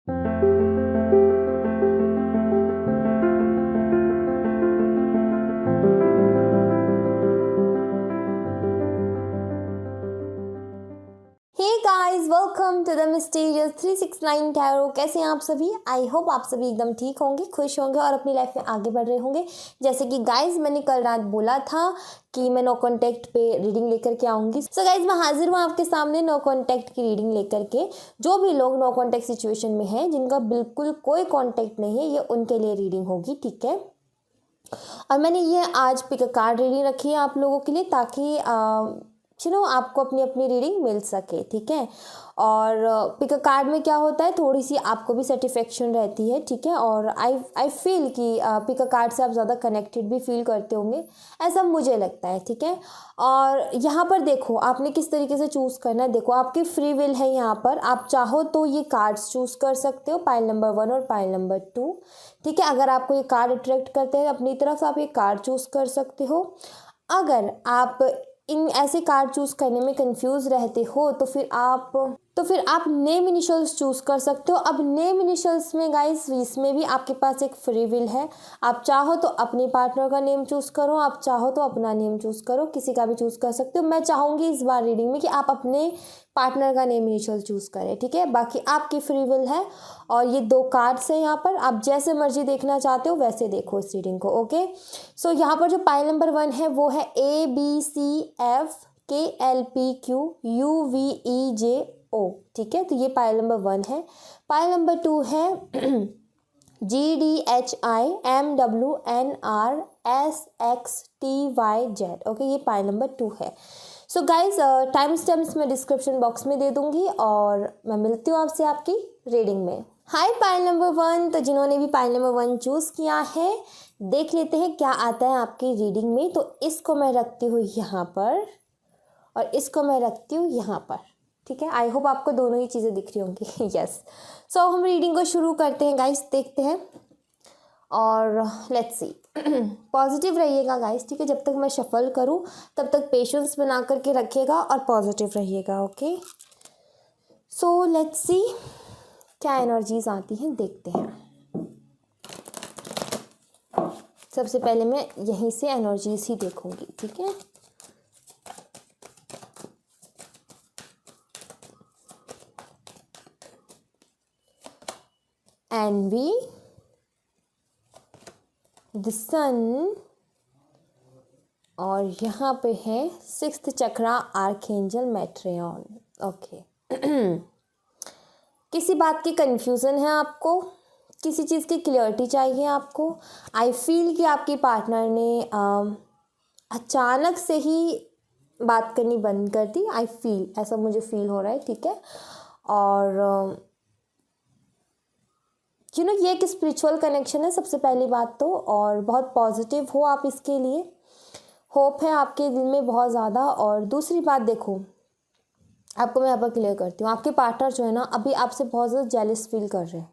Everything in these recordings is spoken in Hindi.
Guys welcome to the mysterious 369 tarot. कैसे हैं आप सभी? आई होप आप सभी एकदम ठीक होंगे, खुश होंगे और अपनी लाइफ में आगे बढ़ रहे होंगे। जैसे कि गाइस मैंने कल रात बोला था कि मैं नो कॉन्टैक्ट पे रीडिंग लेकर के आऊँगी। सो गाइस मैं हाजिर हूँ आपके सामने नो कॉन्टैक्ट की रीडिंग लेकर के। जो भी लोग नो कॉन्टैक्ट सिचुएशन में हैं, जिनका बिल्कुल कोई कॉन्टैक्ट नहीं है, ये उनके लिए रीडिंग होगी, ठीक है। और मैंने ये आज पिक अ कार्ड रीडिंग रखी है आप लोगों के लिए, ताकि आपको अपनी अपनी रीडिंग मिल सके, ठीक है। और पिक अ कार्ड में क्या होता है, थोड़ी सी आपको भी सेटिस्फेक्शन रहती है, ठीक है। और आई फील कि पिक अ कार्ड से आप ज़्यादा कनेक्टेड भी फील करते होंगे, ऐसा मुझे लगता है, ठीक है। और यहाँ पर देखो आपने किस तरीके से चूज़ करना है। देखो आपकी फ्री विल है यहाँ पर, आप चाहो तो ये कार्ड्स चूज़ कर सकते हो, पाइल नंबर 1 और पाइल नंबर 2, ठीक है। अगर आपको ये कार्ड अट्रैक्ट करते हैं अपनी तरफ, आप ये कार्ड चूज़ कर सकते हो। अगर आप इन ऐसे कार्ड चूज़ करने में कंफ्यूज रहते हो तो फिर आप नेम इनिशियल्स चूज़ कर सकते हो। अब नेम इनिशियल्स में गाइस, इसमें भी आपके पास एक फ्री विल है। आप चाहो तो अपने पार्टनर का नेम चूज़ करो, आप चाहो तो अपना नेम चूज़ करो, किसी का भी चूज़ कर सकते हो। मैं चाहूँगी इस बार रीडिंग में कि आप अपने पार्टनर का नेम इनिशियल चूज़ करें, ठीक है। बाकी आपकी फ्री विल है। और ये 2 कार्ड्स हैं यहाँ पर, आप जैसे मर्जी देखना चाहते हो वैसे देखो इस रीडिंग को, ओके। सो यहाँ पर जो पाइल नंबर 1 है वो है ABCFKLPQUVEJO, ठीक है। तो ये पाइल नंबर 1 है। पाइल नंबर 2 है GDHIMWNRSXTYZ, ओके। ये पाइल नंबर 2 है। सो गाइज टाइम स्टैम्प्स मैं डिस्क्रिप्शन बॉक्स में दे दूंगी और मैं मिलती हूँ आपसे आपकी रीडिंग में। हाय पाइल नंबर 1। तो जिन्होंने भी पाइल नंबर 1 चूज़ किया है, देख लेते हैं क्या आता है आपकी रीडिंग में। तो इसको मैं रखती हूँ यहाँ पर और इसको मैं रखती हूँ यहाँ पर, ठीक है। आई होप आपको दोनों ही चीज़ें दिख रही होंगी। यस। सो हम रीडिंग को शुरू करते हैं गाइस, देखते हैं और लेट्स सी। पॉजिटिव रहिएगा गाइस, ठीक है। जब तक मैं शफल करूँ तब तक पेशेंस बना करके रखिएगा और पॉजिटिव रहिएगा, ओके। सो लेट्स सी क्या एनर्जीज आती हैं, देखते हैं। सबसे पहले मैं यहीं से एनर्जीज ही देखूंगी, ठीक है। एनवी, द सन, और यहाँ पे है 6th चक्रा आर्कएंजल मेट्रियन, ओके। किसी बात की कंफ्यूजन है आपको, किसी चीज़ की क्लियरिटी चाहिए आपको। आई फील कि आपकी पार्टनर ने अचानक से ही बात करनी बंद कर दी। आई फील, ऐसा मुझे फील हो रहा है, ठीक है। और ये एक स्पिरिचुअल कनेक्शन है सबसे पहली बात तो, और बहुत पॉजिटिव हो आप इसके लिए, होप है आपके दिल में बहुत ज़्यादा। और दूसरी बात देखो, आपको मैं यहाँ पर क्लियर करती हूँ, आपके पार्टनर जो है ना अभी आपसे बहुत ज़्यादा जेलस फील कर रहे हैं।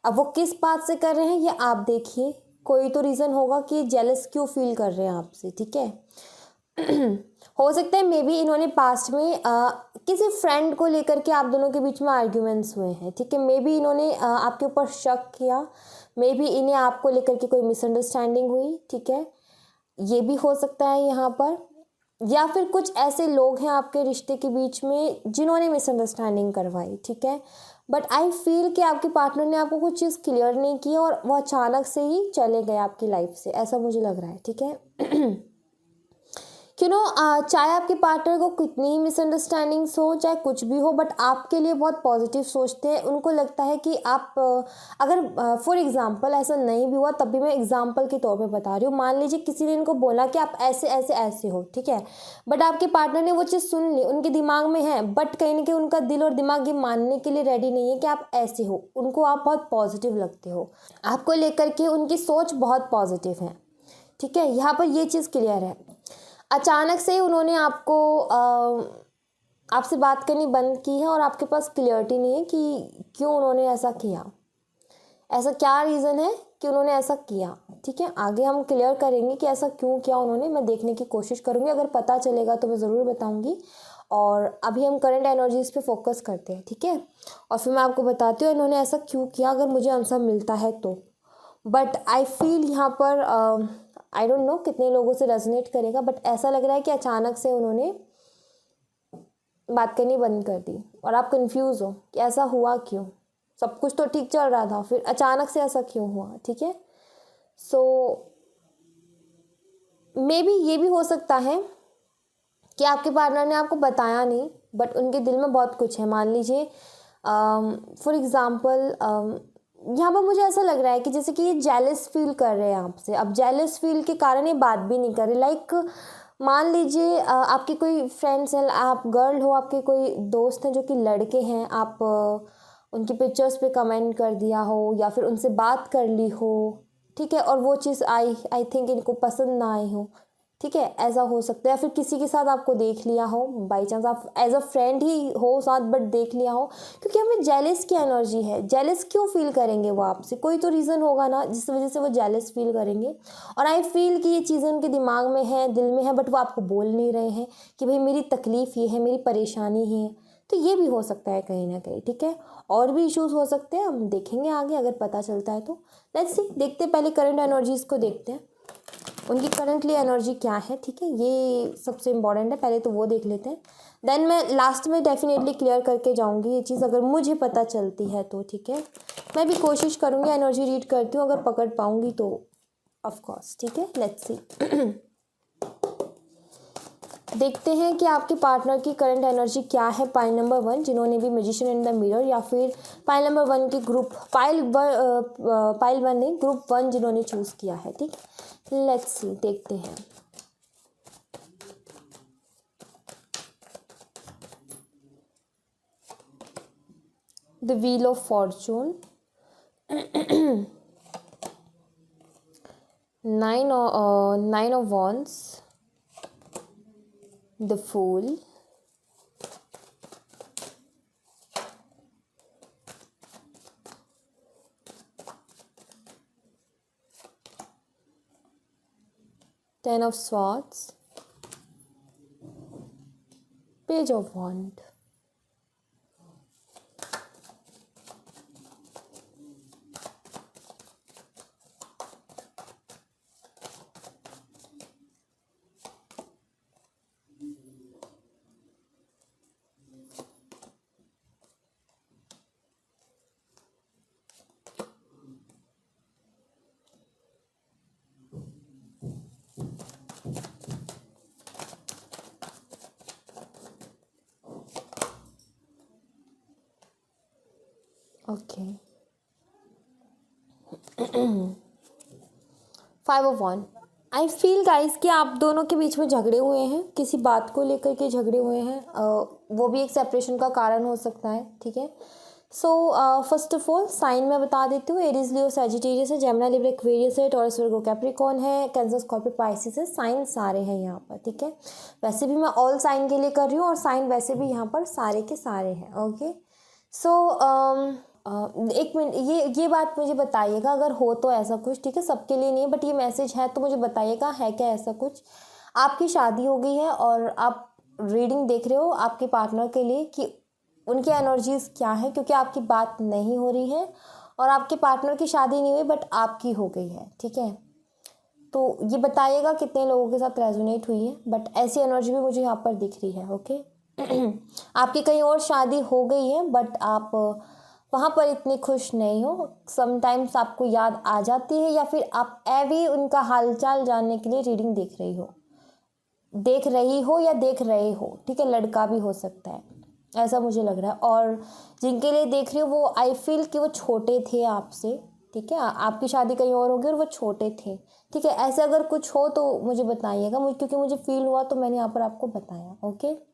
अब वो किस बात से कर रहे हैं ये आप देखिए, कोई तो रीज़न होगा कि जेलस क्यों फील कर रहे हैं आपसे, ठीक है। हो सकता है मे बी इन्होंने पास्ट में किसी फ्रेंड को लेकर के आप दोनों के बीच में आर्ग्यूमेंट्स हुए हैं, ठीक है। मे बी इन्होंने आपके ऊपर शक किया, मे बी इन्हें आपको लेकर के कोई मिसअंडरस्टैंडिंग हुई, ठीक है। ये भी हो सकता है यहाँ पर, या फिर कुछ ऐसे लोग हैं आपके रिश्ते के बीच में जिन्होंने मिसअंडरस्टैंडिंग करवाई, ठीक है। बट आई फील कि आपके पार्टनर ने आपको कुछ चीज़ क्लियर नहीं की और वो अचानक से ही चले गए आपकी लाइफ से, ऐसा मुझे लग रहा है, ठीक है। चाहे आपके पार्टनर को कितनी ही मिसअंडरस्टैंडिंग्स हो, चाहे कुछ भी हो, बट आपके लिए बहुत पॉजिटिव सोचते हैं। उनको लगता है कि आप अगर फॉर एग्जांपल ऐसा नहीं भी हुआ, तब भी मैं एग्जांपल के तौर पे बता रही हूँ। मान लीजिए किसी ने इनको बोला कि आप ऐसे ऐसे ऐसे हो, ठीक है, बट आपके पार्टनर ने वो चीज़ सुन ली, उनके दिमाग में है, बट कहीं ना कहीं उनका दिल और दिमाग ये मानने के लिए रेडी नहीं है कि आप ऐसे हो। उनको आप बहुत पॉजिटिव लगते हो, आपको लेकर के उनकी सोच बहुत पॉजिटिव है, ठीक है। यहाँ पर ये चीज़ क्लियर है। अचानक से ही उन्होंने आपको आपसे बात करनी बंद की है और आपके पास क्लियरिटी नहीं है कि क्यों उन्होंने ऐसा किया, ऐसा क्या रीज़न है कि उन्होंने ऐसा किया, ठीक है। आगे हम क्लियर करेंगे कि ऐसा क्यों किया उन्होंने, मैं देखने की कोशिश करूँगी, अगर पता चलेगा तो मैं ज़रूर बताऊँगी। और अभी हम करंट एनर्जीज़ पे फोकस करते हैं, ठीक है। और फिर मैं आपको बताती हूँ इन्होंने ऐसा क्यों किया, अगर मुझे आंसर मिलता है तो। बट आई फील यहाँ पर आई डोंट नो कितने लोगों से रेजोनेट करेगा, बट ऐसा लग रहा है कि अचानक से उन्होंने बात करनी बंद कर दी और आप कंफ्यूज हो कि ऐसा हुआ क्यों। सब कुछ तो ठीक चल रहा था, फिर अचानक से ऐसा क्यों हुआ, ठीक है। सो मे बी ये भी हो सकता है कि आपके पार्टनर ने आपको बताया नहीं, बट उनके दिल में बहुत कुछ है। मान लीजिए फॉर एग्ज़ाम्पल यहाँ पर मुझे ऐसा लग रहा है कि जैसे कि ये जेलस फील कर रहे हैं आपसे। अब जेलस फील के कारण ये बात भी नहीं कर रहे। लाइक मान लीजिए आपके कोई फ्रेंड्स हैं, आप गर्ल हो, आपके कोई दोस्त हैं जो कि लड़के हैं, आप उनकी पिक्चर्स पे कमेंट कर दिया हो या फिर उनसे बात कर ली हो, ठीक है, और वो चीज़ आई थिंक इनको पसंद ना आई हो, ठीक है, ऐसा हो सकता है। या फिर किसी के साथ आपको देख लिया हो, बाई चांस आप एज अ फ्रेंड ही हो साथ, बट देख लिया हो, क्योंकि हमें जेलस की एनर्जी है। जेलस क्यों फील करेंगे वो आपसे, कोई तो रीज़न होगा ना जिस वजह से वो जेलस फील करेंगे। और आई फील कि ये चीज़ें उनके दिमाग में है, दिल में है, बट वो आपको बोल नहीं रहे हैं कि भाई मेरी तकलीफ़ ये है, मेरी परेशानी है। तो ये भी हो सकता है कहीं ना कहीं, ठीक है। और भी इश्यूज़ हो सकते हैं, हम देखेंगे आगे अगर पता चलता है तो। लेट्स सी, देखते हैं, पहले करंट एनर्जीज़ को देखते हैं, उनकी करंटली एनर्जी क्या है, ठीक है। ये सबसे इम्पॉर्टेंट है, पहले तो वो देख लेते हैं। देन मैं लास्ट में डेफिनेटली क्लियर करके जाऊंगी ये चीज़, अगर मुझे पता चलती है तो, ठीक है। मैं भी कोशिश करूंगी, एनर्जी रीड करती हूँ, अगर पकड़ पाऊंगी तो ऑफ कोर्स, ठीक है। लेट्स सी देखते हैं कि आपके पार्टनर की करंट एनर्जी क्या है। पाइल नंबर 1 जिन्होंने भी मैजिशियन इन द मिरर, या फिर पाइल नंबर 1 के ग्रुप पाइल 1 ने ग्रुप 1 जिन्होंने चूज़ किया है, ठीक। लेट्स सी, देखते हैं। The wheel of Fortune, 9 of wands, the fool, Ten of swords, page of wand, okay, 5 of wand। I feel guys कि आप दोनों के बीच में झगड़े हुए हैं, किसी बात को लेकर के झगड़े हुए हैं, वो भी एक सेपरेशन का कारण हो सकता है, ठीक है। So first of all sign मैं बता देती हूँ, एरीज, लियो, सैजिटेरियस है, जेमिनी, लिब्रा, एक्वेरियस है, टॉरस, वर्गो, कैप्रिकॉर्न है, कैंसर, स्कॉर्पियो, पाइसिस है। साइन सारे हैं यहाँ पर, ठीक है। वैसे भी मैं ऑल साइन के लिए कर रही हूँ, और साइन वैसे भी यहाँ पर सारे के सारे हैं, ओके। सो एक मिनट, ये बात मुझे बताइएगा अगर हो तो ऐसा कुछ, ठीक है, सबके लिए नहीं है, बट ये मैसेज है तो मुझे बताइएगा है क्या ऐसा कुछ। आपकी शादी हो गई है और आप रीडिंग देख रहे हो आपके पार्टनर के लिए कि उनकी एनर्जीज क्या है, क्योंकि आपकी बात नहीं हो रही है और आपके पार्टनर की शादी नहीं हुई बट आपकी हो गई है, ठीक है। तो ये बताइएगा कितने लोगों के साथ रेजोनेट हुई है, बट ऐसी एनर्जी भी मुझे यहाँ पर दिख रही है, ओके। आपकी कहीं और शादी हो गई है बट आप वहाँ पर इतने खुश नहीं हो। समटाइम्स आपको याद आ जाती है, या फिर आप एवी उनका हालचाल जानने के लिए रीडिंग देख रही हो या देख रहे हो, ठीक है। लड़का भी हो सकता है, ऐसा मुझे लग रहा है। और जिनके लिए देख रही हो वो आई फील कि वो छोटे थे आपसे, ठीक है। आपकी शादी कहीं और होगी और वो छोटे थे, ठीक है। ऐसे अगर कुछ हो तो मुझे बताइएगा, क्योंकि मुझे फील हुआ तो मैंने यहाँ पर आपको बताया, ओके।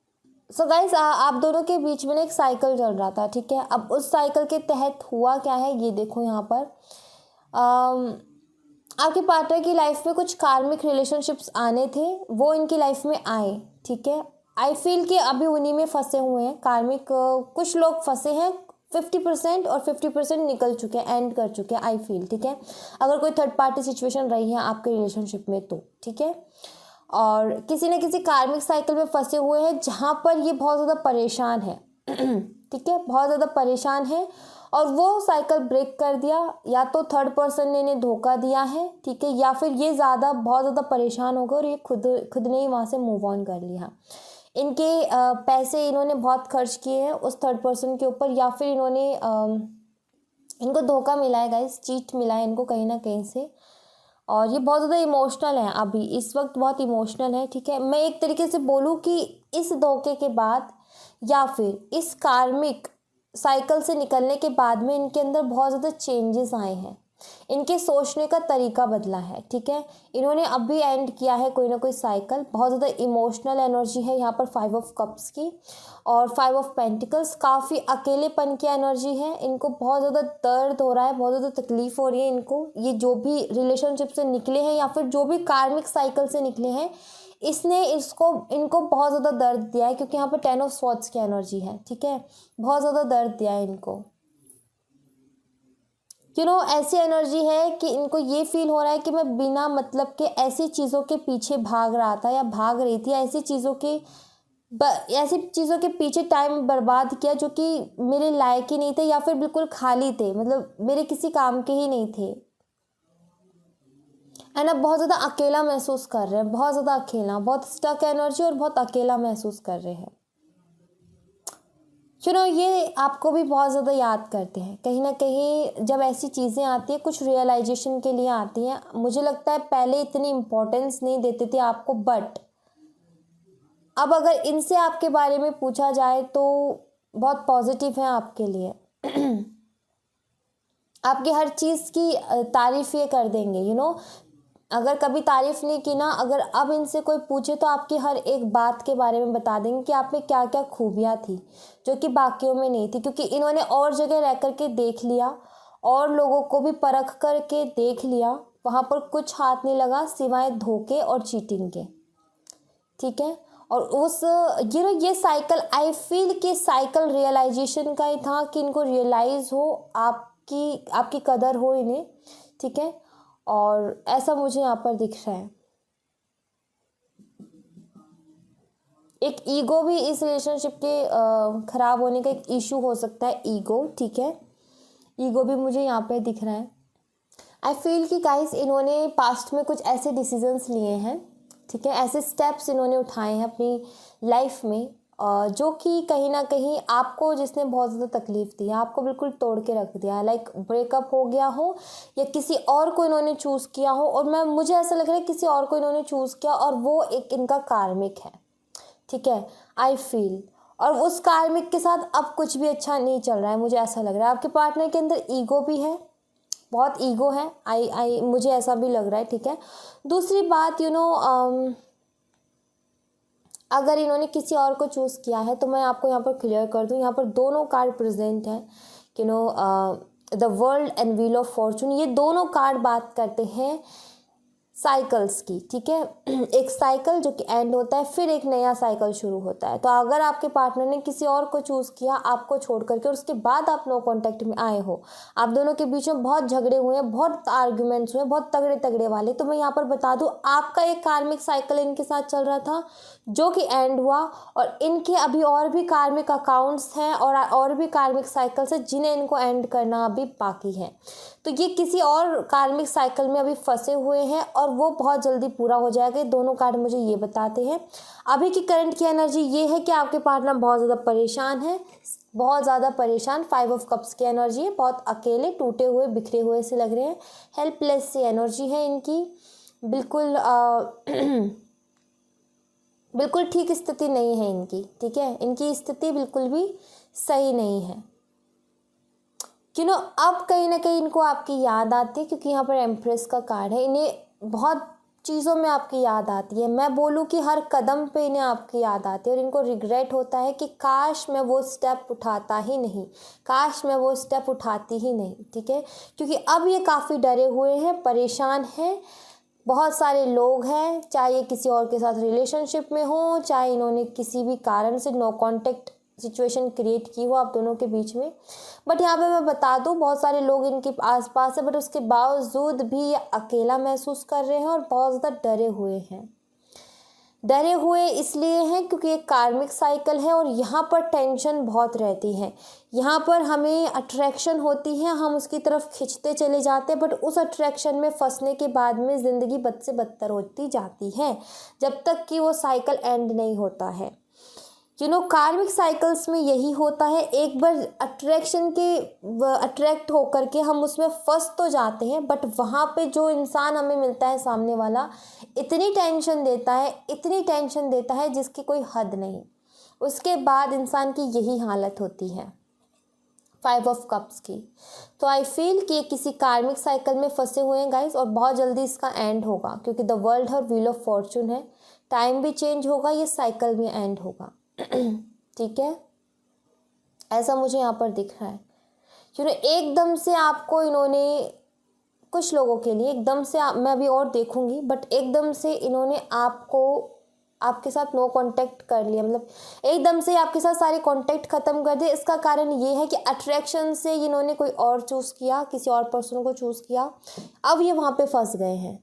सो गाइस, आप दोनों के बीच में एक साइकिल चल रहा था, ठीक है। अब उस साइकिल के तहत हुआ क्या है ये देखो यहाँ पर। आपके पार्टनर की लाइफ में कुछ कार्मिक रिलेशनशिप्स आने थे, वो इनकी लाइफ में आए, ठीक है। आई फील कि अभी उन्हीं में फंसे हुए हैं कार्मिक, कुछ लोग फंसे हैं 50% और 50% निकल चुके हैं, एंड कर चुके हैं, आई फील, ठीक है। अगर कोई थर्ड पार्टी सिचुएशन रही है आपके रिलेशनशिप में तो, ठीक है। और किसी न किसी कार्मिक साइकिल में फंसे हुए हैं जहाँ पर ये बहुत ज़्यादा परेशान है ठीक है, बहुत ज़्यादा परेशान है और वो साइकिल ब्रेक कर दिया, या तो थर्ड पर्सन ने इन्हें धोखा दिया है, ठीक है, या फिर ये बहुत ज़्यादा परेशान हो गए और ये खुद ने ही वहाँ से मूव ऑन कर लिया। इनके पैसे इन्होंने बहुत खर्च किए हैं उस थर्ड पर्सन के ऊपर, या फिर इनको धोखा मिला है गाइस, चीट मिला है इनको कहीं ना कहीं से, और ये बहुत ज़्यादा इमोशनल है, अभी इस वक्त बहुत इमोशनल है, ठीक है। मैं एक तरीके से बोलूँ कि इस धोखे के बाद या फिर इस कार्मिक साइकिल से निकलने के बाद में इनके अंदर बहुत ज़्यादा चेंजेस आए हैं, इनके सोचने का तरीका बदला है, ठीक है। इन्होंने अभी एंड किया है कोई ना कोई साइकिल, बहुत ज़्यादा इमोशनल एनर्जी है यहाँ पर 5 ऑफ कप्स की, और 5 ऑफ पेंटिकल्स काफ़ी अकेलेपन की एनर्जी है, इनको बहुत ज़्यादा दर्द हो रहा है, बहुत ज़्यादा तकलीफ़ हो रही है इनको, ये जो भी रिलेशनशिप से निकले हैं या फिर जो भी कार्मिक साइकिल से निकले हैं, इसने इनको बहुत ज़्यादा दर्द दिया है, क्योंकि यहाँ पर 10 ऑफ स्वॉर्ड्स की एनर्जी है, ठीक है, बहुत ज़्यादा दर्द दिया है इनको। ऐसी एनर्जी है कि इनको ये फील हो रहा है कि मैं बिना मतलब के ऐसी चीज़ों के पीछे भाग रहा था या भाग रही थी, ऐसी चीज़ों के पीछे टाइम बर्बाद किया जो कि मेरे लायक ही नहीं थे या फिर बिल्कुल खाली थे, मतलब मेरे किसी काम के ही नहीं थे। एंड अब बहुत ज़्यादा अकेला महसूस कर रहे हैं, बहुत ज़्यादा अकेला, बहुत स्टक एनर्जी और बहुत अकेला महसूस कर रहे हैं। ये आपको भी बहुत ज़्यादा याद करते हैं कहीं ना कहीं। जब ऐसी चीज़ें आती हैं कुछ रियलाइजेशन के लिए आती हैं, मुझे लगता है पहले इतनी इम्पोर्टेंस नहीं देते थे आपको, बट अब अगर इनसे आपके बारे में पूछा जाए तो बहुत पॉजिटिव है आपके लिए आपकी हर चीज़ की तारीफ ये कर देंगे। अगर कभी तारीफ नहीं की ना, अगर अब इनसे कोई पूछे तो आपकी हर एक बात के बारे में बता देंगे कि आप में क्या क्या खूबियाँ थी जो कि बाकियों में नहीं थी, क्योंकि इन्होंने और जगह रह कर के देख लिया और लोगों को भी परख करके देख लिया, वहाँ पर कुछ हाथ नहीं लगा सिवाय धोखे और चीटिंग के, ठीक है। और ये साइकिल, आई फील कि साइकिल रियलाइजेशन का ही था, कि इनको रियलाइज़ हो आपकी कदर हो इन्हें, ठीक है। और ऐसा मुझे यहाँ पर दिख रहा है। एक ईगो भी इस रिलेशनशिप के ख़राब होने का एक इशू हो सकता है, ईगो, ठीक है, ईगो भी मुझे यहाँ पर दिख रहा है। आई फील कि गाइस इन्होंने पास्ट में कुछ ऐसे डिसीजंस लिए हैं, ठीक है, ऐसे स्टेप्स इन्होंने उठाए हैं अपनी लाइफ में जो कि कहीं ना कहीं आपको, जिसने बहुत ज़्यादा तकलीफ़ दी है, आपको बिल्कुल तोड़ के रख दिया है, लाइक ब्रेकअप हो गया हो या किसी और को इन्होंने चूज़ किया हो, और मुझे ऐसा लग रहा है किसी और को इन्होंने चूज़ किया और वो एक इनका कार्मिक है, ठीक है, आई फील। और उस कार्मिक के साथ अब कुछ भी अच्छा नहीं चल रहा है, मुझे ऐसा लग रहा है। आपके पार्टनर के अंदर ईगो भी है, बहुत ईगो है, मुझे ऐसा भी लग रहा है, ठीक है। दूसरी बात अगर इन्होंने किसी और को चूज़ किया है तो मैं आपको यहाँ पर क्लियर कर दूँ, यहाँ पर दोनों कार्ड प्रेजेंट हैं, the world and wheel of Fortune, ये दोनों कार्ड बात करते हैं साइकिल्स की, ठीक है। एक साइकिल जो कि एंड होता है, फिर एक नया साइकिल शुरू होता है। तो अगर आपके पार्टनर ने किसी और को चूज़ किया आपको छोड़ करके और उसके बाद आप नो कांटेक्ट में आए हो, आप दोनों के बीच में बहुत झगड़े हुए हैं, बहुत आर्ग्यूमेंट्स हुए, बहुत तगड़े वाले, तो मैं यहाँ पर बता दूँ आपका एक कार्मिक साइकिल इनके साथ चल रहा था जो कि एंड हुआ, और इनके अभी और भी कार्मिक अकाउंट्स हैं और भी कार्मिक साइकिल्स हैं जिन्हें इनको एंड करना अभी बाकी है। तो ये किसी और कार्मिक साइकिल में अभी फंसे हुए हैं और वो बहुत जल्दी पूरा हो जाएगा। दोनों कार्ड मुझे ये बताते हैं। अभी की करंट की एनर्जी ये है कि आपके पार्टनर बहुत ज़्यादा परेशान है, बहुत ज़्यादा परेशान, 5 ऑफ कप्स की एनर्जी है, बहुत अकेले, टूटे हुए, बिखरे हुए से लग रहे हैं, हेल्पलेस सी एनर्जी है इनकी, बिल्कुल बिल्कुल ठीक स्थिति नहीं है इनकी, ठीक है, इनकी स्थिति बिल्कुल भी सही नहीं है। अब कहीं ना कहीं इनको आपकी याद आती है, क्योंकि यहाँ पर एम्प्रेस का कार्ड है, इन्हें बहुत चीज़ों में आपकी याद आती है। मैं बोलूँ कि हर कदम पे इन्हें आपकी याद आती है और इनको रिग्रेट होता है कि काश मैं वो स्टेप उठाता ही नहीं, काश मैं वो स्टेप उठाती ही नहीं, ठीक है, क्योंकि अब ये काफ़ी डरे हुए हैं, परेशान हैं, बहुत सारे लोग हैं, चाहे ये किसी और के साथ रिलेशनशिप में हो, चाहे इन्होंने किसी भी कारण से नो कांटेक्ट सिचुएशन क्रिएट की हो आप दोनों के बीच में। बट यहाँ पे मैं बता दूँ बहुत सारे लोग इनके आसपास है, बट उसके बावजूद भी ये अकेला महसूस कर रहे हैं और बहुत ज़्यादा डरे हुए हैं। डरे हुए इसलिए हैं क्योंकि एक कार्मिक साइकिल है और यहाँ पर टेंशन बहुत रहती है। यहाँ पर हमें अट्रैक्शन होती है, हम उसकी तरफ खिंचते चले जाते हैं, बट उस अट्रैक्शन में फंसने के बाद में ज़िंदगी बद से बदतर होती जाती है जब तक कि वो साइकिल एंड नहीं होता है। कार्मिक साइकिल्स में यही होता है, एक बार अट्रैक्ट होकर के हम उसमें फंस तो जाते हैं, बट वहाँ पे जो इंसान हमें मिलता है सामने वाला इतनी टेंशन देता है जिसकी कोई हद नहीं। उसके बाद इंसान की यही हालत होती है 5 ऑफ कप्स की। तो आई फील कि किसी कार्मिक साइकिल में फंसे हुए हैं गाइस, और बहुत जल्दी इसका एंड होगा क्योंकि द वर्ल्ड है, व्हील ऑफ फॉर्चून है, टाइम भी चेंज होगा, ये साइकिल भी एंड होगा। ठीक है, ऐसा मुझे यहाँ पर दिख रहा है। एकदम से आपको इन्होंने, कुछ लोगों के लिए एकदम से मैं अभी और देखूंगी, बट एकदम से इन्होंने आपके साथ नो कांटेक्ट कर लिया, मतलब एकदम से आपके साथ सारे कांटेक्ट खत्म कर दिए। इसका कारण ये है कि अट्रैक्शन से इन्होंने कोई और चूज़ किया, किसी और पर्सन को चूज़ किया। अब ये वहाँ पे फंस गए हैं,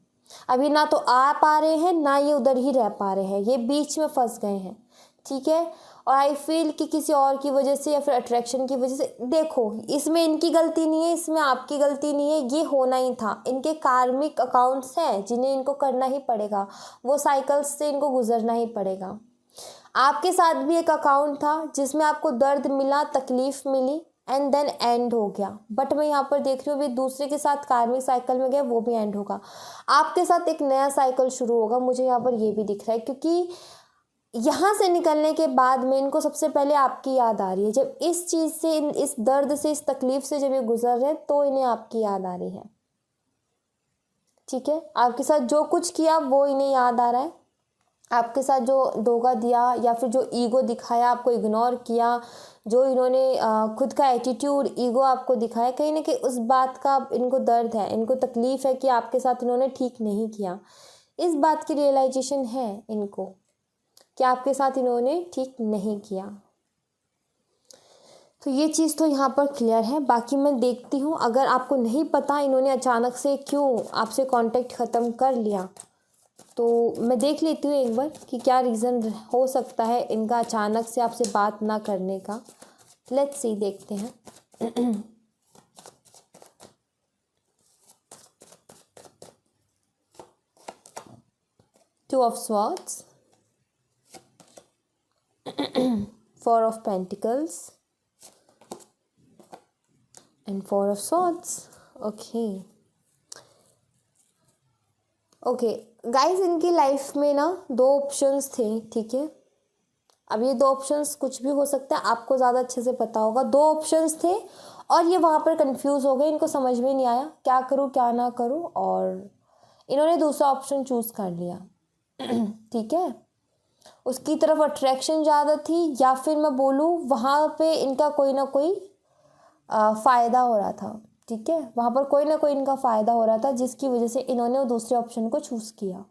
अभी ना तो आ पा रहे हैं ना ये उधर ही रह पा रहे हैं, ये बीच में फंस गए हैं। ठीक है, और आई फील कि किसी और की वजह से या फिर अट्रैक्शन की वजह से, देखो इसमें इनकी गलती नहीं है, इसमें आपकी गलती नहीं है, ये होना ही था। इनके कार्मिक अकाउंट्स हैं जिन्हें इनको करना ही पड़ेगा, वो साइकिल्स से इनको गुजरना ही पड़ेगा। आपके साथ भी एक अकाउंट था जिसमें आपको दर्द मिला, तकलीफ मिली, एंड देन एंड हो गया, बट मैं यहाँ पर देख रही हूँ भी दूसरे के साथ कार्मिक साइकिल में गए, वो भी एंड होगा। आपके साथ एक नया साइकिल शुरू होगा, मुझे यहाँ पर ये भी दिख रहा है, क्योंकि यहाँ से निकलने के बाद में इनको सबसे पहले आपकी याद आ रही है। जब इस चीज़ से, इस दर्द से, इस तकलीफ से जब ये गुजर रहे हैं तो इन्हें आपकी याद आ रही है। ठीक है, आपके साथ जो कुछ किया वो इन्हें याद आ रहा है, आपके साथ जो धोखा दिया या फिर जो ईगो दिखाया, आपको इग्नोर किया, जो इन्होंने खुद का एटीट्यूड, ईगो आपको दिखाया, कहीं ना कहीं उस बात का इनको दर्द है, इनको तकलीफ़ है कि आपके साथ इन्होंने ठीक नहीं किया। इस बात की रियलाइजेशन है इनको कि आपके साथ इन्होंने ठीक नहीं किया। तो ये चीज़ तो यहाँ पर क्लियर है। बाकी मैं देखती हूँ, अगर आपको नहीं पता इन्होंने अचानक से क्यों आपसे कांटेक्ट ख़त्म कर लिया, तो मैं देख लेती हूँ एक बार कि क्या रीज़न हो सकता है इनका अचानक से आपसे बात ना करने का। लेट्स सी, देखते हैं। 2 of swords, 4 of Pentacles and 4 of Swords. Okay guys, इनकी लाइफ में ना 2 ऑप्शंस थे। ठीक है, अब ये 2 ऑप्शंस कुछ भी हो सकता है, आपको ज़्यादा अच्छे से पता होगा। 2 ऑप्शंस थे और ये वहाँ पर कंफ्यूज हो गए, इनको समझ में नहीं आया क्या करूँ क्या ना करूँ, और इन्होंने दूसरा ऑप्शन चूज़ कर लिया। ठीक है, उसकी तरफ अट्रैक्शन ज़्यादा थी, या फिर मैं बोलूँ वहाँ पे इनका कोई ना कोई फ़ायदा हो रहा था। ठीक है, वहाँ पर कोई ना कोई इनका फ़ायदा हो रहा था जिसकी वजह से इन्होंने वो दूसरे ऑप्शन को चूज़ किया।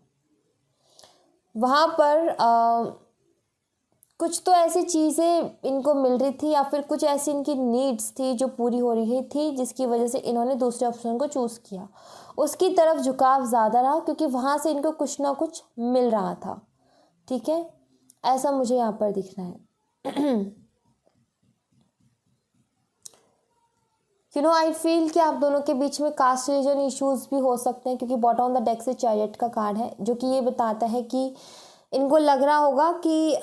वहाँ पर कुछ तो ऐसी चीज़ें इनको मिल रही थी, या फिर कुछ ऐसी इनकी नीड्स थी जो पूरी हो रही थी, जिसकी वजह से इन्होंने दूसरे ऑप्शन को चूज़ किया। उसकी तरफ झुकाव ज़्यादा रहा क्योंकि वहाँ से इनको कुछ ना कुछ मिल रहा था। ठीक है, ऐसा मुझे यहाँ पर दिख रहा है। आई फील कि आप दोनों के बीच में कास्ट रिलीजन इश्यूज भी हो सकते हैं, क्योंकि बॉटम ऑन द डेक से चैरियट का कार्ड है, जो कि ये बताता है कि इनको लग रहा होगा कि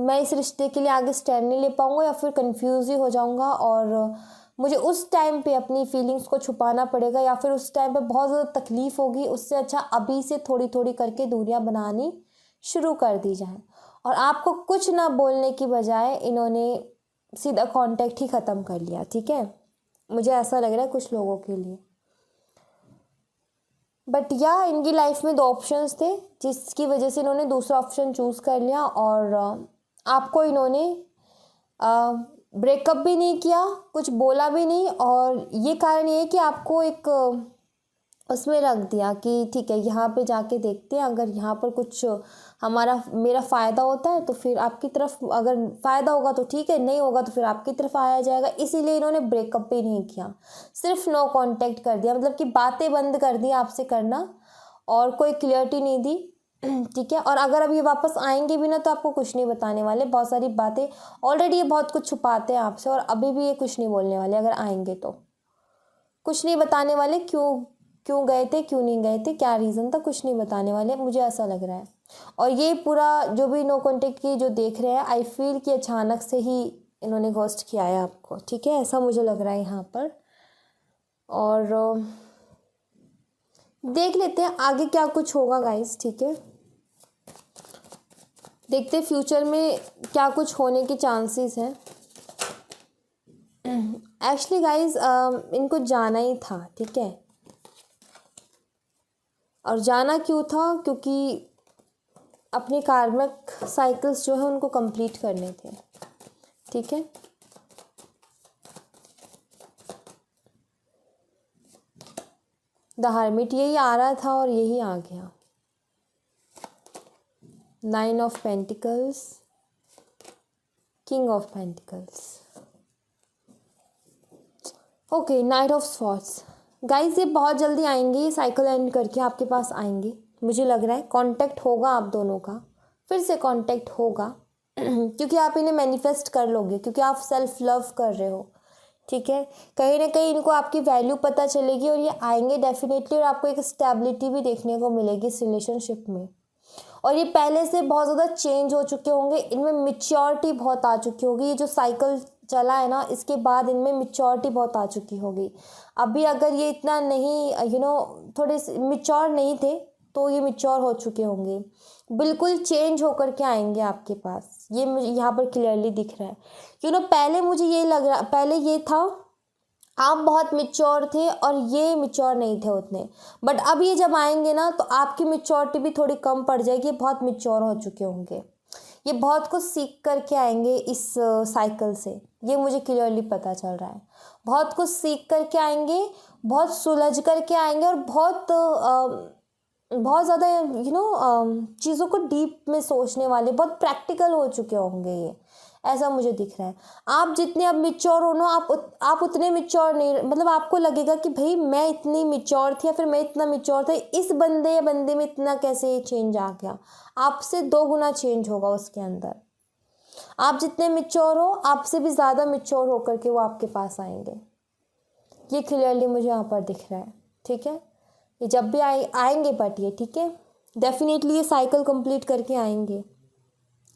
मैं इस रिश्ते के लिए आगे स्टैंड नहीं ले पाऊंगा, या फिर कंफ्यूज ही हो जाऊंगा, और मुझे उस टाइम पे अपनी फीलिंग्स को छुपाना पड़ेगा, या फिर उस टाइम पे बहुत ज़्यादा तकलीफ़ होगी। उससे अच्छा अभी से थोड़ी थोड़ी करके दूरियां बनानी शुरू कर दी जाए, और आपको कुछ ना बोलने की बजाय इन्होंने सीधा कांटेक्ट ही ख़त्म कर लिया। ठीक है, मुझे ऐसा लग रहा है कुछ लोगों के लिए। बट इनकी लाइफ में 2 ऑप्शंस थे, जिसकी वजह से इन्होंने दूसरा ऑप्शन चूज़ कर लिया, और आपको इन्होंने ब्रेकअप भी नहीं किया, कुछ बोला भी नहीं, और ये कारण ये है कि आपको एक उसमें रख दिया कि ठीक है, यहाँ पे जाके देखते हैं, अगर यहाँ पर कुछ मेरा फ़ायदा होता है तो फिर आपकी तरफ, अगर फ़ायदा होगा तो ठीक है, नहीं होगा तो फिर आपकी तरफ आया जाएगा। इसीलिए इन्होंने ब्रेकअप भी नहीं किया, सिर्फ नो कांटेक्ट कर दिया, मतलब कि बातें बंद कर दी आपसे करना, और कोई क्लियरिटी नहीं दी। ठीक है। और अगर अब ये वापस आएंगे भी ना तो आपको कुछ नहीं बताने वाले, बहुत सारी बातें ऑलरेडी ये बहुत कुछ छुपाते हैं आपसे, और अभी भी ये कुछ नहीं बोलने वाले। अगर आएंगे तो कुछ नहीं बताने वाले, क्यों गए थे, क्यों नहीं गए थे, क्या रीज़न था, कुछ नहीं बताने वाले, मुझे ऐसा लग रहा है। और ये पूरा जो भी नो कॉन्टेक्ट की जो देख रहे हैं, आई फील कि अचानक से ही इन्होंने घोस्ट किया है आपको, ठीक है, ऐसा मुझे लग रहा है यहाँ पर। और देख लेते हैं आगे क्या कुछ होगा गाइस, ठीक है। देखते हैं फ्यूचर में क्या कुछ होने के चांसेस हैं। एक्चुअली गाइस इनको जाना ही था, ठीक है। और जाना क्यों था, क्योंकि अपने कार्मिक साइकिल्स जो है उनको कंप्लीट करने थे, ठीक है। द हर्मिट यही आ रहा था और यही आ गया। 9 of pentacles, king of pentacles, okay, night of swords. Guys ये बहुत जल्दी आएंगे, ये साइकिल एंड करके आपके पास आएंगे, मुझे लग रहा है कांटेक्ट होगा आप दोनों का, फिर से कांटेक्ट होगा। क्योंकि आप इन्हें मैनिफेस्ट कर लोगे, क्योंकि आप सेल्फ लव कर रहे हो, ठीक है। कहीं ना कहीं इनको आपकी वैल्यू पता चलेगी और ये आएंगे डेफिनेटली, और आपको एक स्टेबिलिटी भी देखने को मिलेगी इस रिलेशनशिप में। और ये पहले से बहुत ज़्यादा चेंज हो चुके होंगे, इनमें मिच्योरिटी बहुत आ चुकी होगी। ये जो साइकिल चला है ना, इसके बाद इनमें मिच्योरिटी बहुत आ चुकी होगी। अभी अगर ये इतना नहीं थोड़े मिच्योर नहीं थे तो ये मिच्योर हो चुके होंगे, बिल्कुल चेंज होकर के आएंगे आपके पास, ये मुझे यहाँ पर क्लियरली दिख रहा है। पहले मुझे ये लग रहा, पहले ये था आप बहुत मिच्योर थे और ये मिच्योर नहीं थे उतने, बट अब ये जब आएंगे ना तो आपकी मिच्योरिटी भी थोड़ी कम पड़ जाएगी, बहुत मिच्योर हो चुके होंगे, ये बहुत कुछ सीख करके आएंगे इस साइकिल से, ये मुझे क्लियरली पता चल रहा है। बहुत कुछ सीख करके आएंगे, बहुत सुलझ करके आएंगे, और बहुत ज़्यादा चीज़ों को डीप में सोचने वाले, बहुत प्रैक्टिकल हो चुके होंगे ये, ऐसा मुझे दिख रहा है। आप जितने अब मिच्योर हो ना, आप उतने मिच्योर नहीं, मतलब आपको लगेगा कि भाई मैं इतनी मिच्योर थी या फिर मैं इतना मिच्योर था, इस बंदे या बंदे में इतना कैसे चेंज आ गया, आपसे 2 गुना चेंज होगा उसके अंदर। आप जितने मिच्योर हो, आपसे भी ज़्यादा मिच्योर होकर के वो आपके पास आएंगे, ये क्लियरली मुझे यहाँ पर दिख रहा है, ठीक है। ये जब भी आएंगे बट ये, ठीक है, डेफिनेटली ये साइकिल कंप्लीट करके आएंगे।